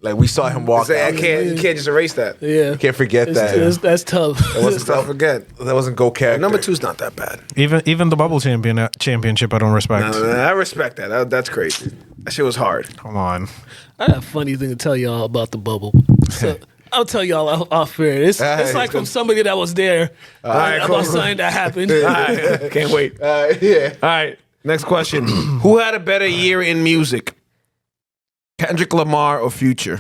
Like we saw him walk Say, out. you can't just erase that. Yeah, Can't forget that. That's tough. Let's not forget. That wasn't go character. Number 2's not that bad. Even the bubble championship, I don't respect. I respect that. That's crazy. That shit was hard. Come on. I got a funny thing to tell y'all about the bubble. So, I'll tell y'all off air. It's like from somebody that was there about something that happened. All right. Can't wait. yeah. All right. Next question. Who had a better year in music? Kendrick Lamar or Future?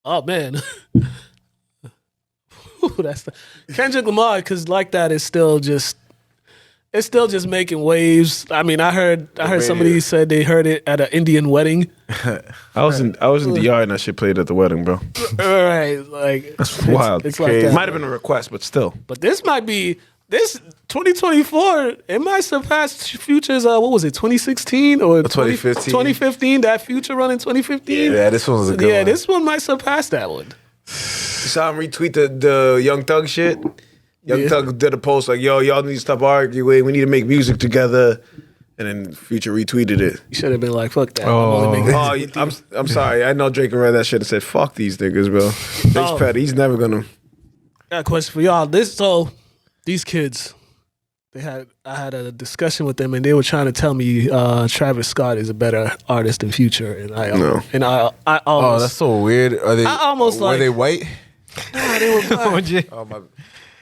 Oh man, that's Kendrick Lamar because like that is still just making waves. I mean, I heard somebody said they heard it at an Indian wedding. I was in the yard and that shit played at the wedding, bro. All right, like That's wild. It's like that. Might have been a request, but still. But this might be this 2024. It might surpass Future's. What was it? 2016 or 2015? 2015. That Future run in 2015. Yeah, this one was a good one. This one might surpass that one. You saw him retweet the Young Thug shit. Young Thug did a post like, "Yo, y'all need to stop arguing. We need to make music together." And then Future retweeted it. You should have been like, fuck that. Oh. I'm sorry. I know Drake read that shit and said, "Fuck these niggas, bro." Drake's petty. He's never gonna. Got a question for y'all. These kids, I had a discussion with them, and they were trying to tell me Travis Scott is a better artist than Future, and I Oh, almost, that's so weird. Are they? I almost were like- they white? nah, they were black. Oh my.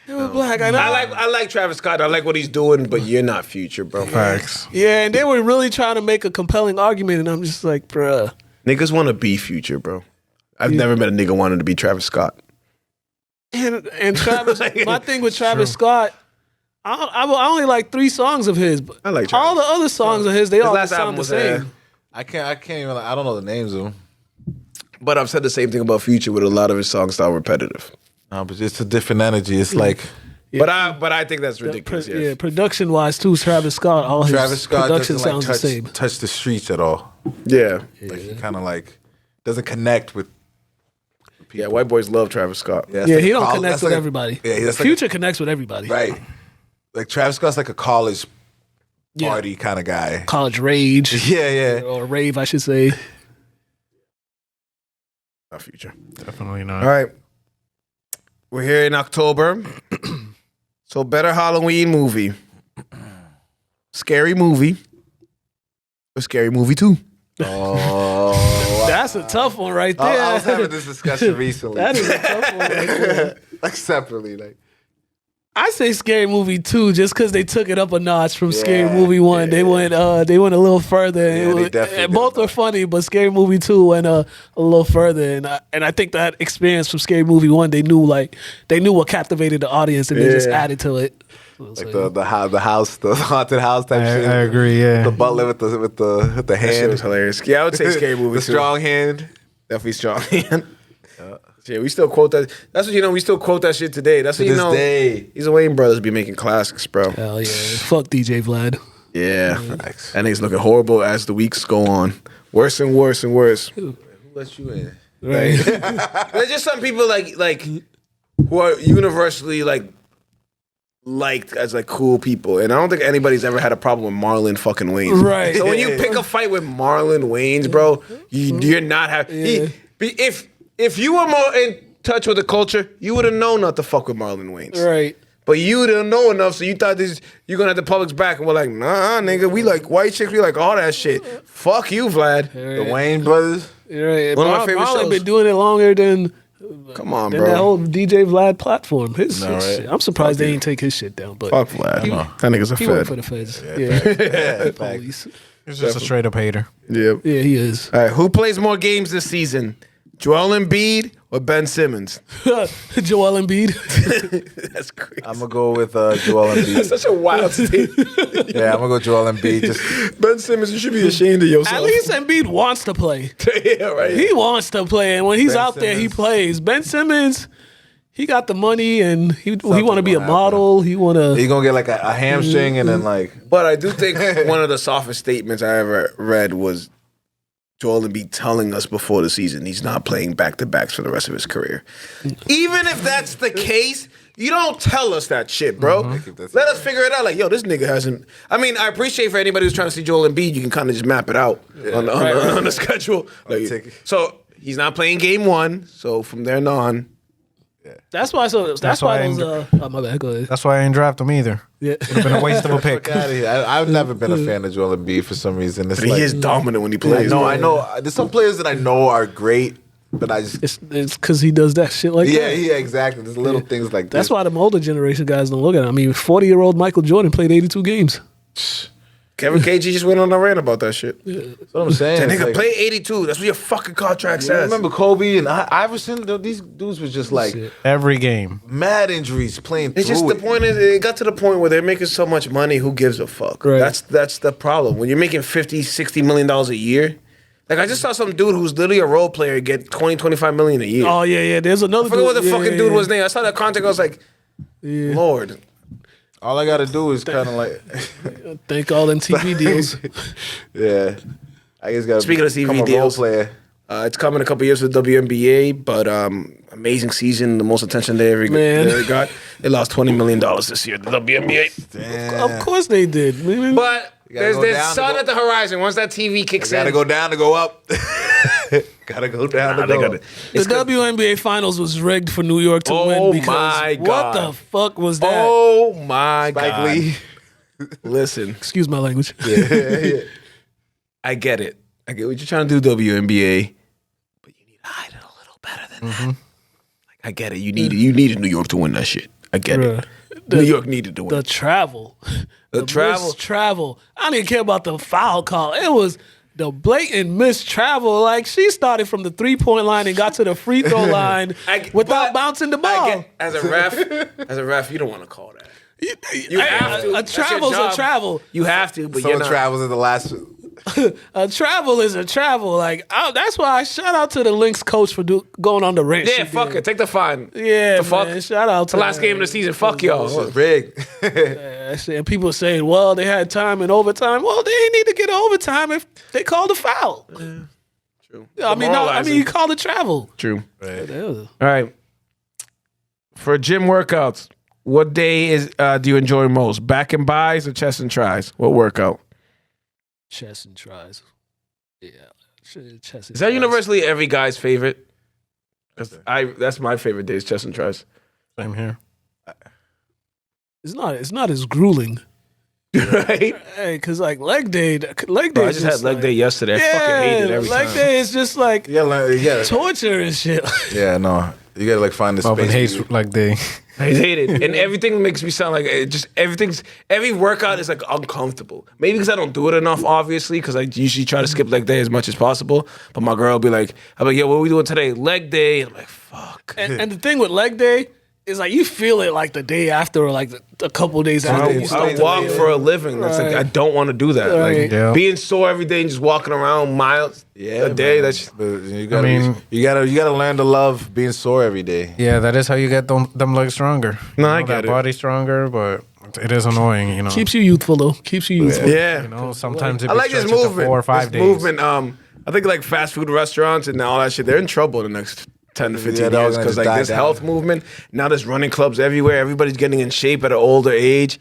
They were black. I like Travis Scott. I like what he's doing, but you're not Future, bro. Facts. Yeah, and they were really trying to make a compelling argument, and I'm just like, bruh. Niggas want to be Future, bro. I've never met a nigga wanting to be Travis Scott. And Travis, my thing with Travis Scott, I only like 3 songs of his, but I like Travis. all the other songs of his, they all last sound album the was, same. I can't even. I don't know the names of them. But I've said the same thing about Future with a lot of his songs sound repetitive. No, but it's a different energy. It's like But I think that's ridiculous. Yes. Yeah, production wise too, Travis Scott, all Travis his Scott production doesn't sounds like the same. touch the streets at all. Yeah. Like he kind of like doesn't connect with. Yeah, white boys love Travis Scott. that's Yeah, like he a don't col- connect that's with like a- everybody. Yeah, that's like Future connects with everybody. right. Like Travis Scott's like a college Yeah. party kind of guy. College rage. Yeah. Or rave, I should say. Not Future. Definitely not. All right. We're here in October. So better Halloween movie. Scary movie. Or Scary Movie 2. Oh, That's a tough one right there. I was having this discussion recently. That is a tough one right there. like separately, like I say Scary Movie 2 just because they took it up a notch from Scary Yeah, Movie 1. They went a little further. Yeah, It they was- definitely did both a were funny, but Scary Movie 2 went a little further. And I think that experience from Scary Movie 1, they knew what captivated the audience, and they just Yeah. added to it. like the house, the haunted house type shit. I agree. Yeah. The butler with the That shit hand, was hilarious. Yeah, I would say Scary Movie 2. the strong hand. Definitely strong hand. Yeah, we still quote that. That's what you know. We still quote that shit today. That's To what you this know. day. These Wayne brothers be making classics, bro. Hell yeah. Fuck DJ Vlad. Yeah, that nigga's looking horrible as the weeks go on. Worse and worse and worse. Who let you in? Right. There's just some people like who are universally liked as cool people, and I don't think anybody's ever had a problem with Marlon fucking Wayans. Right. So when you pick a fight with Marlon Wayans, bro, you're not happy. Yeah. If you were more in touch with the culture, you would have known not to fuck with Marlon Wayans. Right. But you didn't know enough, so you thought you're gonna have the public's back, and we're like, nah, nigga, we like white chicks, we like all that shit. Fuck you, Vlad. The Wayne brothers. Right. One of my favorite Marlon shows. been doing it longer than Come on, that bro. whole DJ Vlad platform. His right? shit. I'm surprised they didn't take his shit down. But Fuck Vlad. That nigga's a he went fed. for the feds. Yeah. Police. He's just a straight up hater. Yep. Yeah, he is. All right, who plays more games this season? Joel Embiid or Ben Simmons? Joel Embiid. That's crazy. I'm gonna go with Joel Embiid. Such a wild statement. Yeah, I'm gonna go Joel Embiid. Just Ben Simmons, you should be ashamed of yourself. At least Embiid wants to play. yeah, right. He wants to play, and when he's Ben out there, he Simmons. plays. Ben Simmons, he got the money, and he Something want to be a gonna model. He want to. he's gonna get like a hamstring and then like But I do think one of the softest statements I ever read was Joel Embiid telling us before the season he's not playing back-to-backs for the rest of his career. Even if that's the case, you don't tell us that shit, bro. That's Let us figure it out. Like, yo, this nigga hasn't. I mean, I appreciate for anybody who's trying to see Joel Embiid, you can kind of just map it out on the schedule. Like, take it. so he's not playing game one. So from there on, That's why. So that's why why those. My bad. Go ahead. That's why I ain't draft him either. Yeah. Would have been a waste of a pick. Get out of here. I've never been a fan of Joel Embiid for some reason. It's but like, he is dominant when he plays. I know. There's some players that I know are great, but I just It's because he does that shit like that. yeah, exactly. There's little things like That's this. why the older generation guys don't look at it. I mean, 40-year-old Michael Jordan played 82 games. Kevin KG just went on a rant about that shit. That's what I'm saying. That It's nigga like- play 82. That's what your fucking contract I says. remember Kobe and Iverson. These dudes was just like Every game. mad injuries playing It's just through the point is it got to the point where they're making so much money, who gives a fuck? Right. That's the problem. When you're making $50-60 million a year. Like I just saw some dude who's literally a role player get $20-25 million a year. Oh yeah. There's another. I forget what the dude. fucking dude was name. I saw that contract, I was like, Yeah. Lord. All I gotta do is kind of like, Thank all them TV deals. yeah. I just gotta Speaking of TV become a role deals, player. It's coming a couple years with WNBA, but amazing season, the most attention they ever got. They lost $20 million this year. The WNBA. Of course they did. But there's go down sun to go- at the horizon. Once that TV kicks in, Gotta go down to go up. Gotta go down to go up. the WNBA Finals was rigged for New York to win because my what God. the fuck was that? Oh my Spike God! Lee. Listen, Excuse my language. I get it. I get what you're trying to do, WNBA, but you need to hide it a little better than that. Like, I get it. You needed New York to win that shit. I get it. New York needed to win. The travel. The travel. missed travel. I didn't care about the foul call. It was the blatant missed travel. Like, she started from the 3-point line and got to the free throw line without bouncing the ball. As a ref, you don't want to call that. You have to. A That's your travel's a job. travel. You have to, but you're Someone not. travels at the last. A travel is a travel. Like, that's why I shout out to the Lynx coach for going on the rant. Yeah, fuck it. Take the fine. Yeah, The fuck? man. Shout out to The last game of the season. Fuck y'all. Rigged. And people saying, well, they had time in overtime. Well, they ain't need to get overtime if they called a foul. True. I mean, you called a travel. True. Right. All right. For gym workouts, what day do you enjoy most? Back and buys or chest and tries? What workout? Chest and tries. Yeah. Chest and Is that tries. universally every guy's favorite? That's my favorite day is chest and tries. Same here. It's not as grueling. Right? Hey, cause like leg day. Bro, I is just had leg day yesterday. I fucking hate it every leg time. day is just like Yeah, torture and shit. yeah, no. You gotta like find the Melvin space. hates like they. I hate it. And everything makes me sound like every workout is like uncomfortable. Maybe because I don't do it enough, obviously, because I usually try to skip leg day as much as possible. But my girl will be like, I'm like, yo, what are we doing today? Leg day. I'm like, fuck. And the thing with leg day is like you feel it like the day after or like a couple of days after. you start I to walk feel for it. a living. That's like Right. I don't want to do that. Right. Like Yeah. being sore every day and just walking around miles a day. That's But you gotta learn to love being sore every day. Yeah, that is how you get them legs stronger. No, You I know, get that it. body stronger, but it is annoying. You know, Keeps you youthful though. Keeps you youthful. yeah. you know, sometimes it I like this stretches to movement. 4 or 5 this days. movement. I think like fast food restaurants and all that shit. They're in trouble in the next 10 to 15 they're all years gonna because just like die this down. health movement. Now there's running clubs everywhere. Everybody's getting in shape at an older age.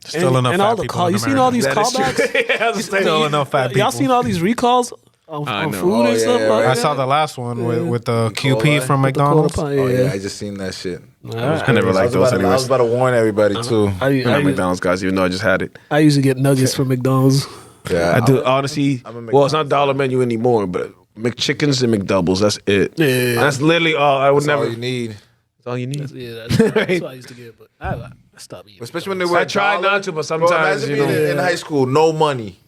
Still enough and fat all the people call. in You seen all these That is true. callbacks? Yeah, I was saying. Still enough fat people. Y'all seen all these recalls on know. food Oh, and yeah, stuff yeah, like I that? saw the last one with the Cola. QP from The quarter McDonald's. pound, Oh yeah, I just seen that shit. I never liked I those was anyways. about to warn everybody too. I'm not McDonald's guys, even though I just had it. I usually get nuggets from McDonald's. Yeah, I do honestly. I'm a Well, it's not dollar menu anymore, but McChickens and McDoubles. That's it. Yeah. That's literally all. I would That's never. all you need. That's all you need. Yeah, that's what I used to get, but I stopped eating. Especially when they were. I try not to, but sometimes imagine you know. being in high school, no money.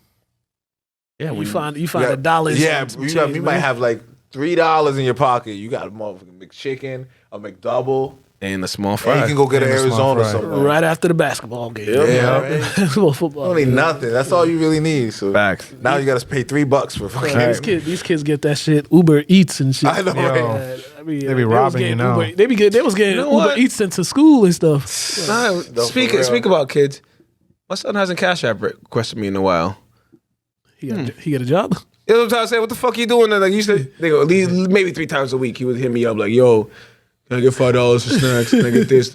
Yeah, You find Yeah, a dollar. Yeah, you might have like $3 in your pocket. You got a motherfucking McChicken, a McDouble, and the small and fry. you can go get an And a small Arizona fry. somewhere. right after the basketball game. Yeah, Basketball, football. only nothing. That's all you really need. So Facts. now you got to pay $3 for fucking. These kids get that shit Uber Eats and shit. I know, Yo. right? I mean, They be robbing you now. They was getting know Uber what? Eats into school and stuff. Speak real. speak about kids. My son hasn't Cash App requested me in a while. He got a job. You know what I'm trying to say? What the fuck you doing? Like you said, they go at least maybe 3 times a week. He would hit me up like, "Yo, can I get $5 for snacks? Can I get this?"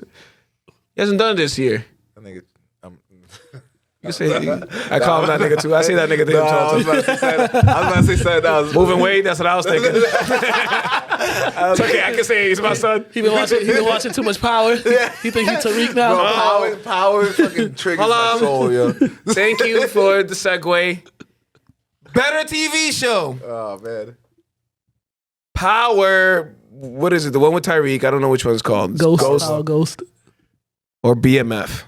He hasn't done it this year. That nigga, You say I call him that nigga too. I say that nigga to him I all was the time. about to say that. I was about to say something else. Moving weight. That's what I was thinking. It's okay. I can say he's my son. He been watching too much Power. He think he Tariq now. Bro, power fucking triggers my soul, yo. Thank you for the segue. Better TV show. Oh man. Power. What is it? The one with Tyreek. I don't know which one it's called. Ghost. Power Ghost. or BMF.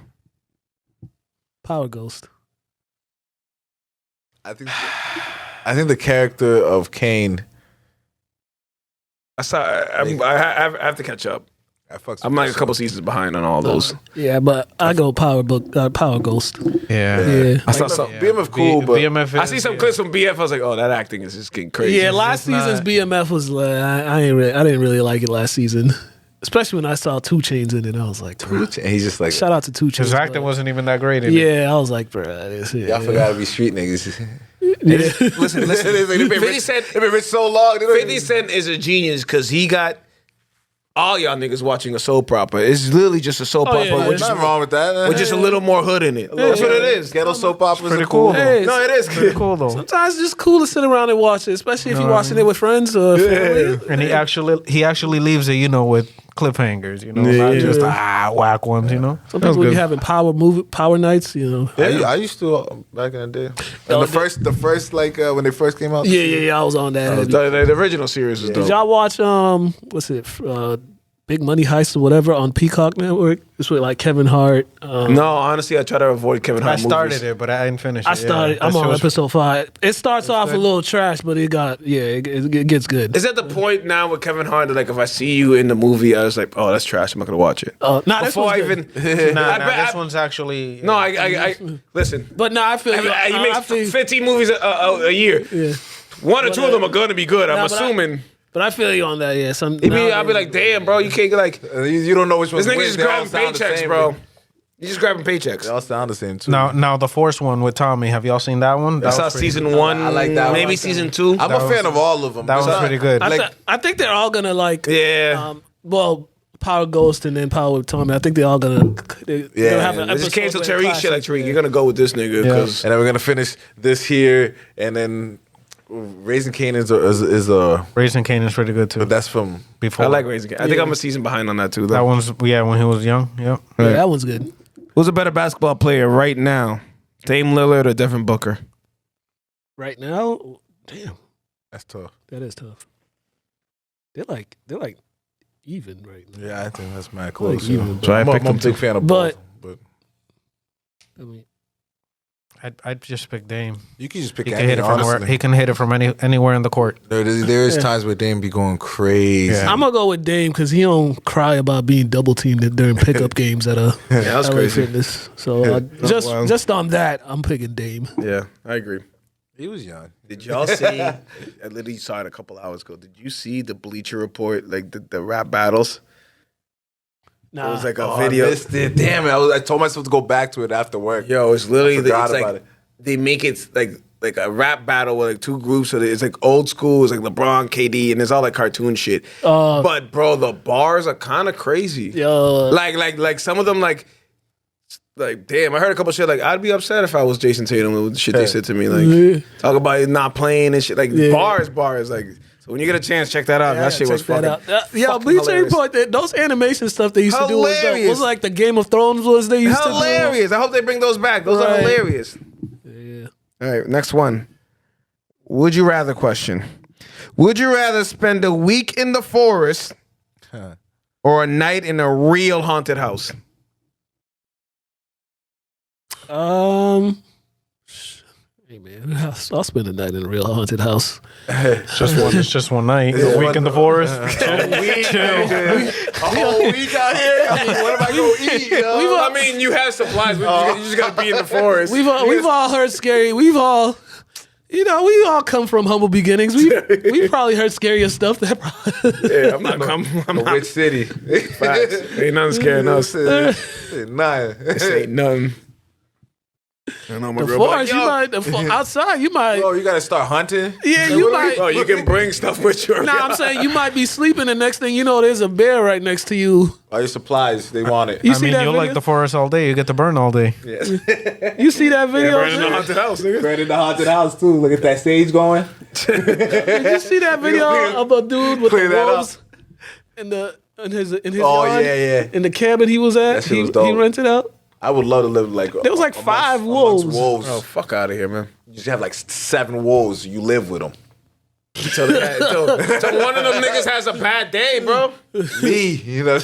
Power Ghost. I think the character of Kane. I have to catch up. I'm like a couple seasons behind on all those. Yeah, but I go Power Ghost. Yeah. I saw some. BMF cool, but BMF I see some clips from BF. I was like, oh, that acting is just getting crazy. Yeah, last season's BMF was I didn't really like it last season, especially when I saw 2 Chainz in it. I was like, bro. and he's just like, Shout out to 2 Chainz. His acting wasn't even that great. In it. Yeah, I was like, bro, this is. y'all forgot to be street niggas. Listen. They've been 50 Cent. They've been rich so long. 50 Cent is a genius because he got all y'all niggas watching a soap opera. It's literally just a soap opera yeah, with, There's just, nothing wrong with that. with just a little more hood in it. That's what it is. Ghetto soap operas Pretty are cool. cool. Hey, No, it is. Pretty cool though. sometimes it's just cool to sit around and watch it, especially if you're watching it with friends or family. And he actually leaves it, with cliffhangers, not just whack ones, Some people be having power nights, I used to back in the day. And the first like when they first came out. Yeah, I was on that. The original series was dope. Did y'all watch what's it? Big Money Heist or whatever on Peacock Network? It's with like Kevin Hart. No, honestly, I try to avoid Kevin Hart I started movies. it, but I didn't finish it. I started. I'm on episode 5. It starts off a little trash, but it gets good. Is that the point now with Kevin Hart that like if I see you in the movie, I was like, oh, that's trash. I'm not gonna watch it. Nah, this Before one's I good. even This one's actually. no, I listen. But no, I feel He I feel- makes 15 movies a year. Yeah. One or two of them are gonna be good. I'm Nah, but assuming. But I feel you on that. Yeah, I'll be like, damn, bro, you can't like You don't know which one's this nigga which. just They all grabbing sound the paychecks, same. bro. You just grabbing paychecks. They all sound the same too. Now the Force one with Tommy. Have y'all seen that one? I saw season 1. I like that one. Maybe season 2. I'm a fan of all of them. That was pretty good. I think they're all gonna like. Yeah. Power Ghost and then Power with Tommy. I think they're all gonna. They'll have an Just episode cancel where Tariq shit like classic. Tariq. You're gonna go with this nigga because And then we're gonna finish this here, and then Raising Canaan's is a Raising Kanan's pretty good too. but that's from Before I like Raising Cane. I think I'm a season behind on that too. that Though. one's when he was young. Yep. Yeah, that one's good. Who's a better basketball player right now, Dame Lillard or Devin Booker? Right now, damn, that's tough. that is tough. They're like even right now. Yeah, I think that's mad close. Like, even, So I I'm picked a them big too. fan of But- both. But I mean, I'd just pick Dame. you can just pick He can any, hit it from honestly. he can hit it from anywhere in the court. There is times where Dame be going crazy. Yeah. I'm gonna go with Dame because he don't cry about being double teamed during pickup games at a Yeah, that's LA crazy. Fitness. So just on that, I'm picking Dame. Yeah, I agree. He was young. Did y'all see? I literally saw it a couple hours ago. Did you see the Bleacher Report, like the rap battles? It was like a video. I missed it. Damn it! I told myself to go back to it after work. Yo, it's literally I forgot it's like about it. they make it like a rap battle with like two groups. So it's like old school. It's like LeBron, KD, and it's all like cartoon shit. But bro, the bars are kind of crazy. Yo, Like some of them like damn. I heard a couple shit like I'd be upset if I was Jason Tatum with the shit they said to me. Like talk about not playing and shit. Like bars. Like so when you get a chance, check that out. That shit was fucking. Bleacher hilarious. Report. Those animation stuff they used to do Hilarious. was like the Game of Thrones was they used Hilarious. I hope they bring those back. Those are Right. hilarious. to do. Yeah. All right, next one. Would you rather question? Would you rather spend a week in the forest or a night in a real haunted house? Hey man, I'll spend a night in a real haunted house. It's just one night. A week in the forest. A whole week out here. I mean, what am I gonna eat? Yo? I mean, you have supplies. You just got to be in the forest. We've all heard scary. We all come from humble beginnings. We probably heard scarier stuff. That Yeah, I'm not. I'm not. Which city? Facts. Ain't nothing scaring us. Nah. This ain't nothing. I know my the girl. be forest, like, you might outside. You might, Bro, you gotta start hunting. you might. Oh, you can bring stuff with you. Nah, I'm saying you might be sleeping. The next thing you know, there's a bear right next to you. All your supplies, they want it. You I see mean, that you'll video? like the forest all day. You get to burn all day. You see that video? Burning the haunted house, nigga. Right in the haunted house too. Look at that stage going. Did you see that video of a dude with Clear the that up. wolves in his Oh, yard? yeah. In the cabin he was at, That shit he was dope. rented out. I would love to live like There was like amongst- 5 amongst wolves. wolves. Oh, fuck out of here, man. You just have like 7 wolves. You live with them. So one of them niggas has a bad day, bro. Me, you know.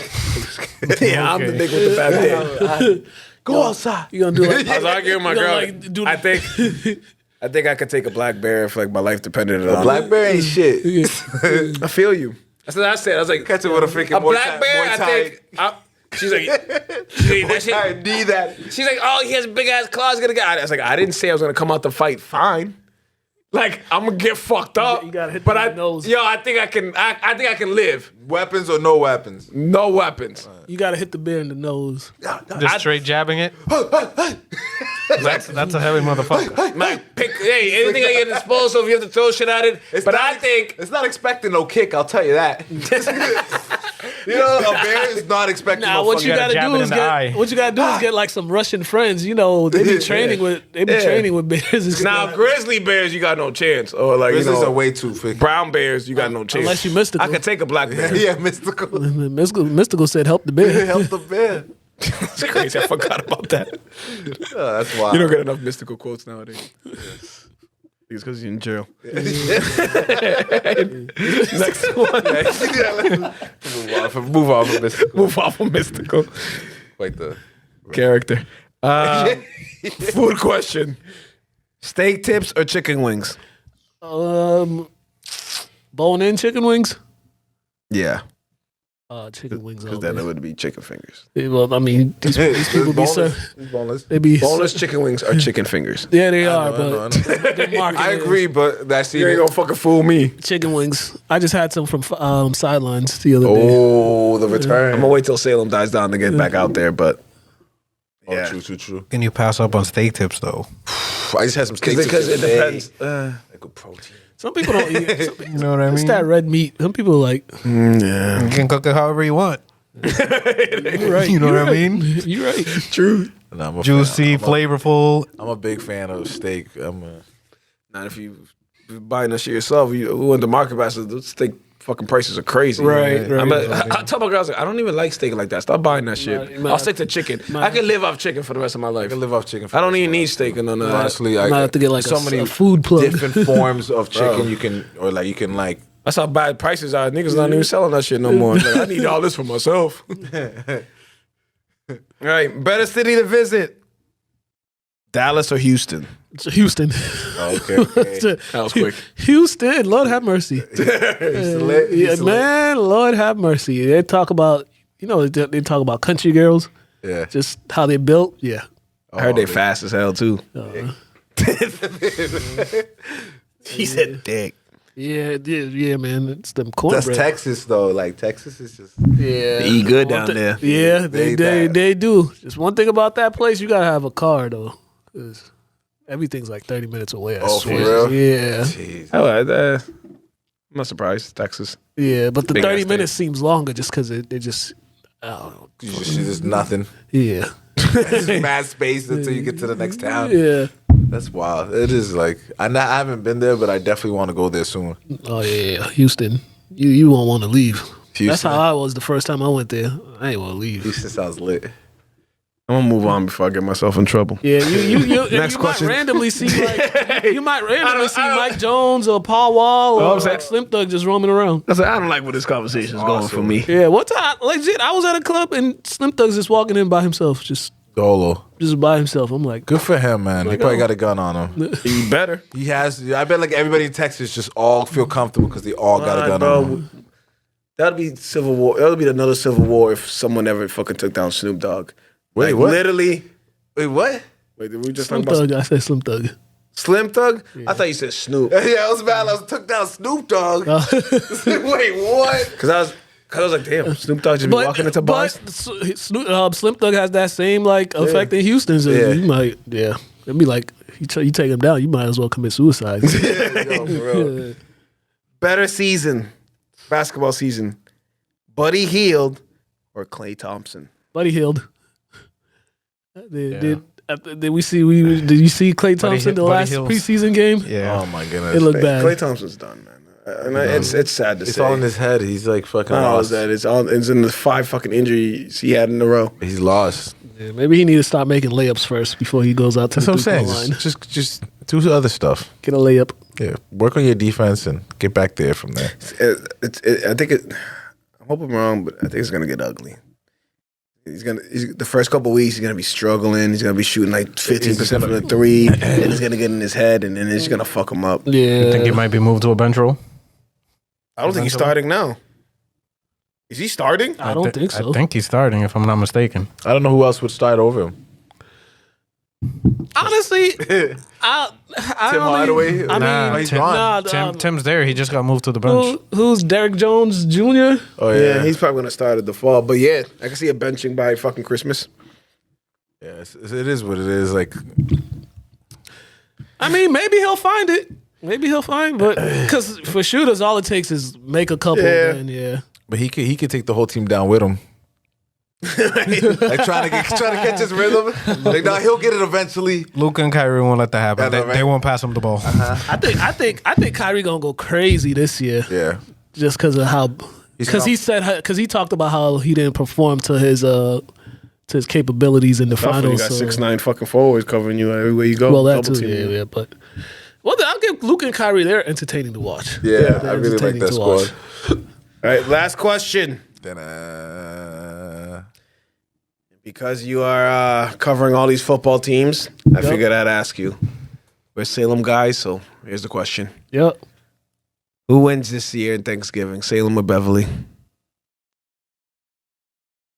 Yeah, I'm the nigga with the bad day. Go outside. You gonna do like I was arguing with my You girl. gonna, like, do- I think I could take a black bear if like my life depended on it. Black bear ain't shit. I feel you. That's what I said. I was like, Catch it with a freaking a black bear. I think. She's like, I need that. she's like, oh, he has big ass claws. Gonna get. I was like, I didn't say I was gonna come out to fight. Fine. Like I'm gonna get fucked up. You gotta hit but them in the nose. Yo, I think I can. I think I can live. Weapons or no weapons? No weapons. you gotta hit the bear in the nose. Just straight jabbing it. That's a heavy motherfucker. Like pick. Hey, anything at your disposal if you have to throw shit at it. But I think it's not expecting no kick. I'll tell you that. You know, a bear is not expecting. Nah, no what you fucking- gotta jab do it is in the eye. get like some Russian friends. You know, they be training with training with bears. And Now, stuff. grizzly bears, you got no chance. Or like, Grizzlies you know, are way too thick. brown bears, you got no chance. unless you mystical. I could take a black bear. Yeah, mystical. Mystical said help the bear. Help the bear. It's crazy. I forgot about that. Oh, that's wild. You don't get enough mystical quotes nowadays. It's because you're in jail. Next one. Move on from mystical. Move off of mystical Like the character. Food question. Steak tips or chicken wings? Bone-in chicken wings. Yeah. Chicken wings. Because then it would be chicken fingers. Well, I mean, these people be they be Boneless chicken wings are chicken fingers. Yeah, they are, I but know. they're marketed I agree, but that's You ain't gonna fucking fool me. as chicken wings. I just had some from Sidelines the other day. Oh, the return. I'm gonna wait till Salem dies down to get back out there, but yeah. True. Can you pass up on steak tips though? I just had some steak Because it depends. Like a protein. Some people don't eat. You know what I It's mean? that red meat. Some people like. Yeah. You can cook it however you want. You're right. You know what I right. mean? You're right. True. No, I'm a Juicy, fan. flavorful. I'm a big fan of steak. Not if you buying that shit yourself. You went to market basket. Those steak fucking prices are crazy. Right. I tell my girls, like, I don't even like steak like that. Stop buying that shit. Nah, I'll stick to chicken. I can live off chicken for the rest of my life. I can live off chicken. I don't even need steak and none of that. Honestly, I might have to get like so a many food plug. different forms of chicken you can, or like you can like. That's how bad prices are. Niggas not even selling that shit no more. Like, I need all this for myself. All right, better city to visit. Dallas or Houston? It's Houston. Okay. That was quick. Houston, Lord have mercy. Yeah, man, Lord have mercy. They talk about, they talk about country girls, Yeah. just how they built. Yeah. I heard they fast as hell too. He said dick. Yeah, man. It's them That's cornbread. Texas though. Like Texas is just. Yeah. They eat good One down thi- there. Yeah, They they do. Just one thing about that place, you gotta have a car though, 'cause everything's like 30 minutes away. I Oh, for swear. real? Yeah, Jeez. I'm not surprised. Texas. yeah. But the Big 30 ass minutes seems longer just because it just. I don't know. Just nothing. Yeah, Just mad space until you get to the next town. yeah. That's wild. It is like I haven't been there, but I definitely want to go there soon. Oh yeah, Houston. You won't want to leave. That's Houston. how I was the first time I went there. I ain't want to leave. Houston sounds lit. I'm gonna move on before I get myself in trouble. Yeah, you Next question. might randomly see Mike Jones or Paul Wall or I'm saying- like Slim Thug just roaming around. I said I don't like where this conversation is going for me. Yeah, one time, legit, I was at a club and Slim Thug's just walking in by himself, just Dolo. by himself. I'm like, Good for him, man. He probably got a gun on him. You better. He has. I bet like everybody in Texas just all feel comfortable because they all got a gun on them. That'd be civil war. That'd be another civil war if someone ever fucking took down Snoop Dogg. Wait, Like, what? Literally. Wait, what? Wait, did we just Slim talk about Thug. I said Slim Thug. Slim Thug? I thought you said Snoop. Yeah, I was mad. I took down Snoop Dogg. Wait, what? Cause I was like, damn, Snoop Dogg just be walking into bars. Slim Thug has that same like effect in Houston. So Yeah. you might, it'd be like you take him down, you might as well commit suicide. Yo, for real. Better season, basketball season. Buddy Hield or Klay Thompson? Buddy Hield. Did you see Klay Thompson the Buddy last Hield's- preseason game? Yeah. Oh my goodness. It looked bad. Klay Thompson's done, man. And it's sad to It's say. all in his head. He's like fucking Not all lost. that. It's in the 5 fucking injuries he had in a row. He's lost. Yeah, maybe he need to stop making layups first before he goes out to That's the what I'm saying. three-point line. Just do other stuff. Get a layup. Yeah, work on your defense and get back there from there. I think I hope I'm wrong, but I think it's gonna get ugly. The first couple weeks he's gonna be struggling. He's gonna be shooting like 15% from the three, and it's gonna get in his head, and then it's gonna fuck him up. Yeah. You think he might be moved to a bench role? I don't think he's starting now. Is he starting? I don't think so. I think he's starting, if I'm not mistaken. I don't know who else would start over him. Honestly, Tim I Hardaway? mean, Nah, he's Tim- gone. Tim's there. He just got moved to the bench. who's Derek Jones Jr.? Oh Yeah, yeah, he's probably gonna start at the fall. But yeah, I can see a benching by fucking Christmas. yeah. It is what it is. Like I mean, maybe he'll find it. Maybe he'll find, but because for shooters, all it takes is make a couple. Yeah. Then, yeah. But he could take the whole team down with him. Like trying to catch his rhythm. Like, no, he'll get it eventually. Luka and Kyrie won't let that happen. Yeah, They won't pass him the ball. I think Kyrie gonna go crazy this year. Yeah. Just because of how, because he talked about how he didn't perform to his capabilities in the Definitely finals. got so- 6'9" fucking forwards covering you everywhere you go. Well, that Double too, team. yeah. But I'll give Luka and Kyrie. They're entertaining to watch. Yeah, They're I really like entertaining that to squad. watch. All right, last question. Then, Because you are covering all these football teams, I figured I'd ask you. We're Salem guys, so here's the question. Yep. Who wins this year in Thanksgiving, Salem or Beverly?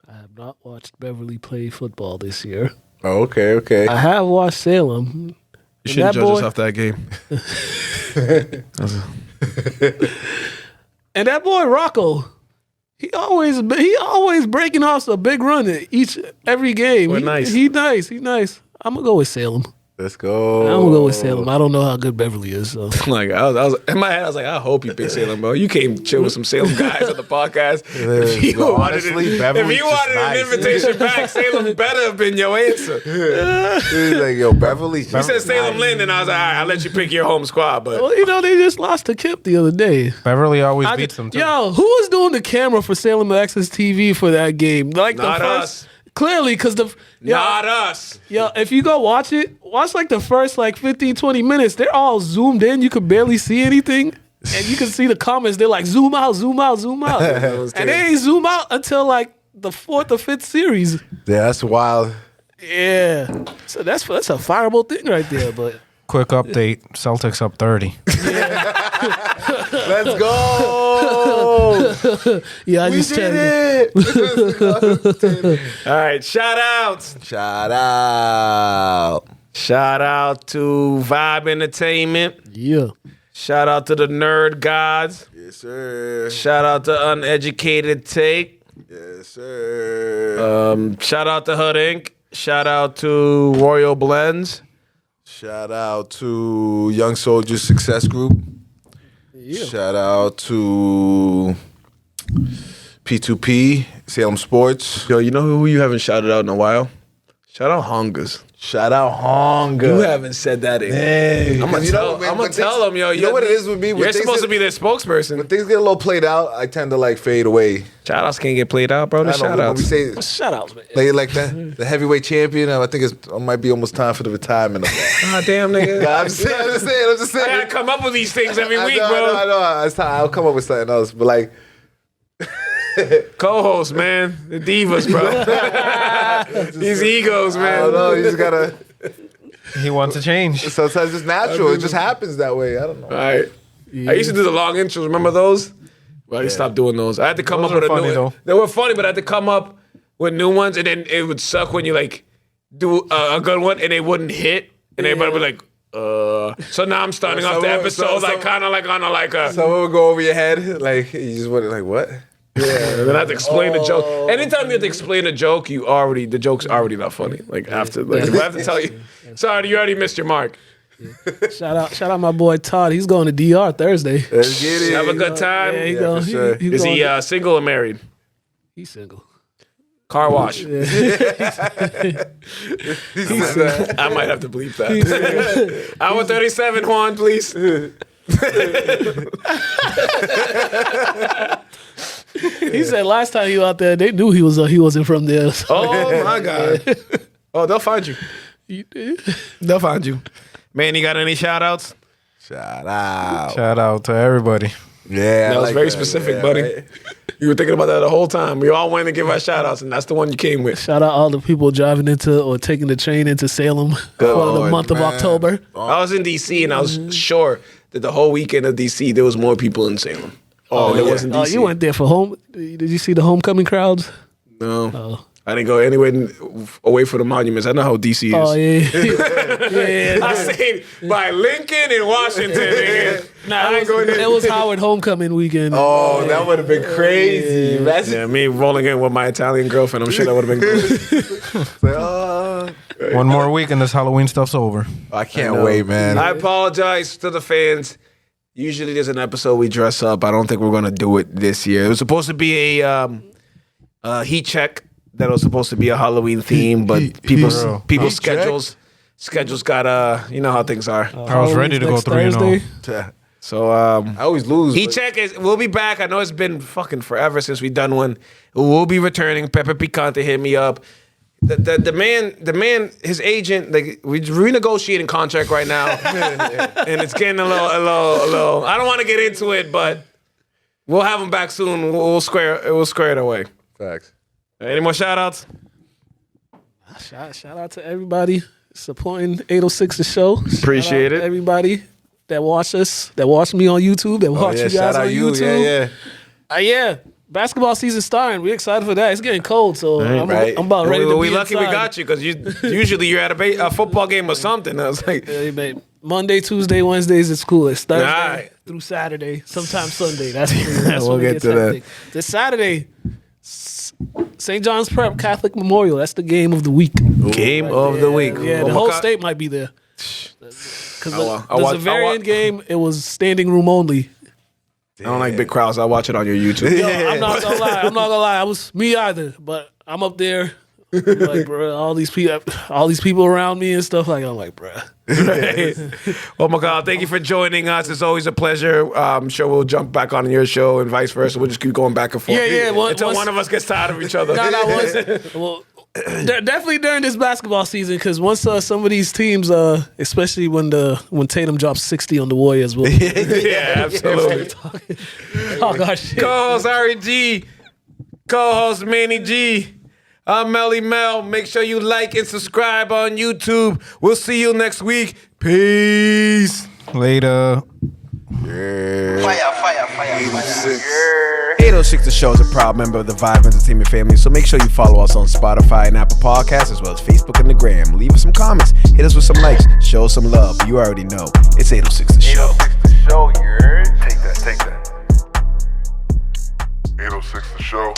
I have not watched Beverly play football this year. oh, okay. I have watched Salem. You shouldn't that judge boy- us off that game. And that boy Rocco, he always breaking off a big run at every game. We're nice. He nice. I'm gonna go with Salem. Let's go. I'm gonna go with Salem. I don't know how good Beverly is. So. Like I was in my head, I was like, I hope you pick Salem, bro. You came chill with some Salem guys on the podcast. If you Well, wanted, honestly, Beverly's just an nice. invitation back, Salem better have been your answer. He's like, yo, Beverly's. You said Salem Lynn, and I was like, all right, I'll let you pick your home squad, but Well, they just lost to Kip the other day. Beverly always beats them too. Yo, who was doing the camera for Salem Access TV for that game? Like Not the first, us. Clearly, because not us. Yo, if you go watch like the first 15, 20 minutes, they're all zoomed in. You could barely see anything. And you can see the comments. They're like, zoom out, zoom out, zoom out. And they ain't zoom out until like the 4th or 5th series. Yeah, that's wild. Yeah. So that's a fireable thing right there. But Quick update: Celtics up 30. Let's go. yeah, I We just checked. did it. All right, shout outs. Shout out. Shout out to Vibe Entertainment. Yeah. Shout out to the Nerd Gods. Yes, sir. Shout out to Uneducated Take. Yes, sir. Shout out to Hood Inc. Shout out to Royal Blends. Shout out to Young Soldiers Success Group. Shout out to P2P, Salem Sports. Yo, you know who you haven't shouted out in a while? Shout out Hongers. Shout out Honga. You haven't said that in. I'm gonna tell them, yo. You know what it is with me? When You're things supposed to get- be their spokesperson. When things get a little played out, I tend to fade away. Shout outs can't get played out, bro. The I know, shout when we outs. say Shout outs, man. like the heavyweight champion, I think it might be almost time for the retirement of that. God damn, nigga. I'm just saying. I gotta come up with these things every week, I bro. know. It's time. I'll come up with something else. But like, Co-host, man. The divas, bro. These egos, I man. don't know. You just gotta. He wants to change. Sometimes it's natural. It just happens that way. I don't know. All right. I used to do the long intros. Remember those? Well, I stopped doing those. I had to come Those up with are a funny, new. though. They were funny, but I had to come up with new ones, and then it would suck when you do a good one and they wouldn't hit, and everybody would like. So now I'm starting off the episode kind of like on a Someone would go over your head, like you just wonder, like what? Yeah, and then I have to explain the joke. Anytime you have to explain a joke, the joke's already not funny. Like after, if I have to tell you, sorry, you already missed your mark. Shout out my boy Todd. He's going to DR Thursday. Let's get it. Have a good time. Yeah, Yeah, for sure. Is he single or married? He's single. Car wash. He said, I might have to bleep that. Hour 37, Juan, please. He said last time he was out there, they knew he wasn't from there. So. Oh my God. Oh, they'll find you. They'll find you. Man, you got any shout outs? Shout out. Shout out to everybody. Yeah, That was very specific, buddy. right? You were thinking about that the whole time. We all wanted to give our shout outs, and that's the one you came with. Shout out all the people driving into or taking the train into Salem for the Lord, month of man. October. I was in D.C., and I was sure that the whole weekend of D.C., there was more people in Salem. Oh, than there yeah. was in Oh, D.C. you went there for home? Did you see the homecoming crowds? No. Oh. I didn't go anywhere away from the monuments. I know how D.C. is. Oh yeah, I stayed by Lincoln and Washington. Nigga. I ain't going there. It was Howard homecoming weekend. Oh, that would have been crazy. Imagine. Yeah, me rolling in with my Italian girlfriend. I'm sure that would have been great. Like, oh, One more week and this Halloween stuff's over. I can't wait, man. I apologize to the fans. Usually there's an episode we dress up. I don't think we're gonna do it this year. It was supposed to be a heat check that was supposed to be a Halloween theme, but people's schedules got you know how things are. I was ready to go 3-0. So I always lose. Heat check we'll be back. I know it's been fucking forever since we done one. We'll be returning. Pepe Picante hit me up. The man, his agent, like we're renegotiating contract right now, and it's getting a little. I don't want to get into it, but we'll have him back soon. We'll square it away. Facts. Any more shout outs? Shout out to everybody supporting 806 The Show. Appreciate it. Everybody that watch us, that watch me on YouTube, that watch you guys shout on out YouTube. Yeah. Yeah. Basketball season starting. We're excited for that. It's getting cold, so I'm about ready to be We lucky inside. we got you because usually you're at a football game or something. I was like, Yeah, man. Monday, Tuesday, Wednesdays it's cool. It's Thursday Alright. through Saturday, sometimes Sunday. That's We'll when it get gets to that. hectic. This Saturday, St. John's Prep Catholic Memorial. That's the game of the week. game of the week. Yeah, Oh the my whole God. state might be there. Because I'll watch- the very I'll end game, it was standing room only. I don't like big crowds. I'll watch it on your YouTube. Yo, I'm not gonna lie. I was me either, but I'm up there. Like, bro, all these people around me and stuff. Like, I'm like, bro. Oh my God! Thank you for joining us. It's always a pleasure. I'm sure we'll jump back on your show and vice versa. We'll just keep going back and forth. Yeah. Until one of us gets tired of each other. Well, definitely during this basketball season, because once some of these teams, especially when Tatum drops 60 on the Warriors, we'll Yeah, absolutely. talk our shit. Co-host Ari G, co-host Manny G. I'm Melly Mel. Make sure you like and subscribe on YouTube. We'll see you next week. Peace. Later. 806 The Show is a proud member of the Vibe Entertainment family, so make sure you follow us on Spotify and Apple Podcasts, as well as Facebook and the Gram. Leave us some comments, hit us with some likes, show us some love. You already know. It's 806 The Show. 806 The Show, you're. Take that. 806 The Show.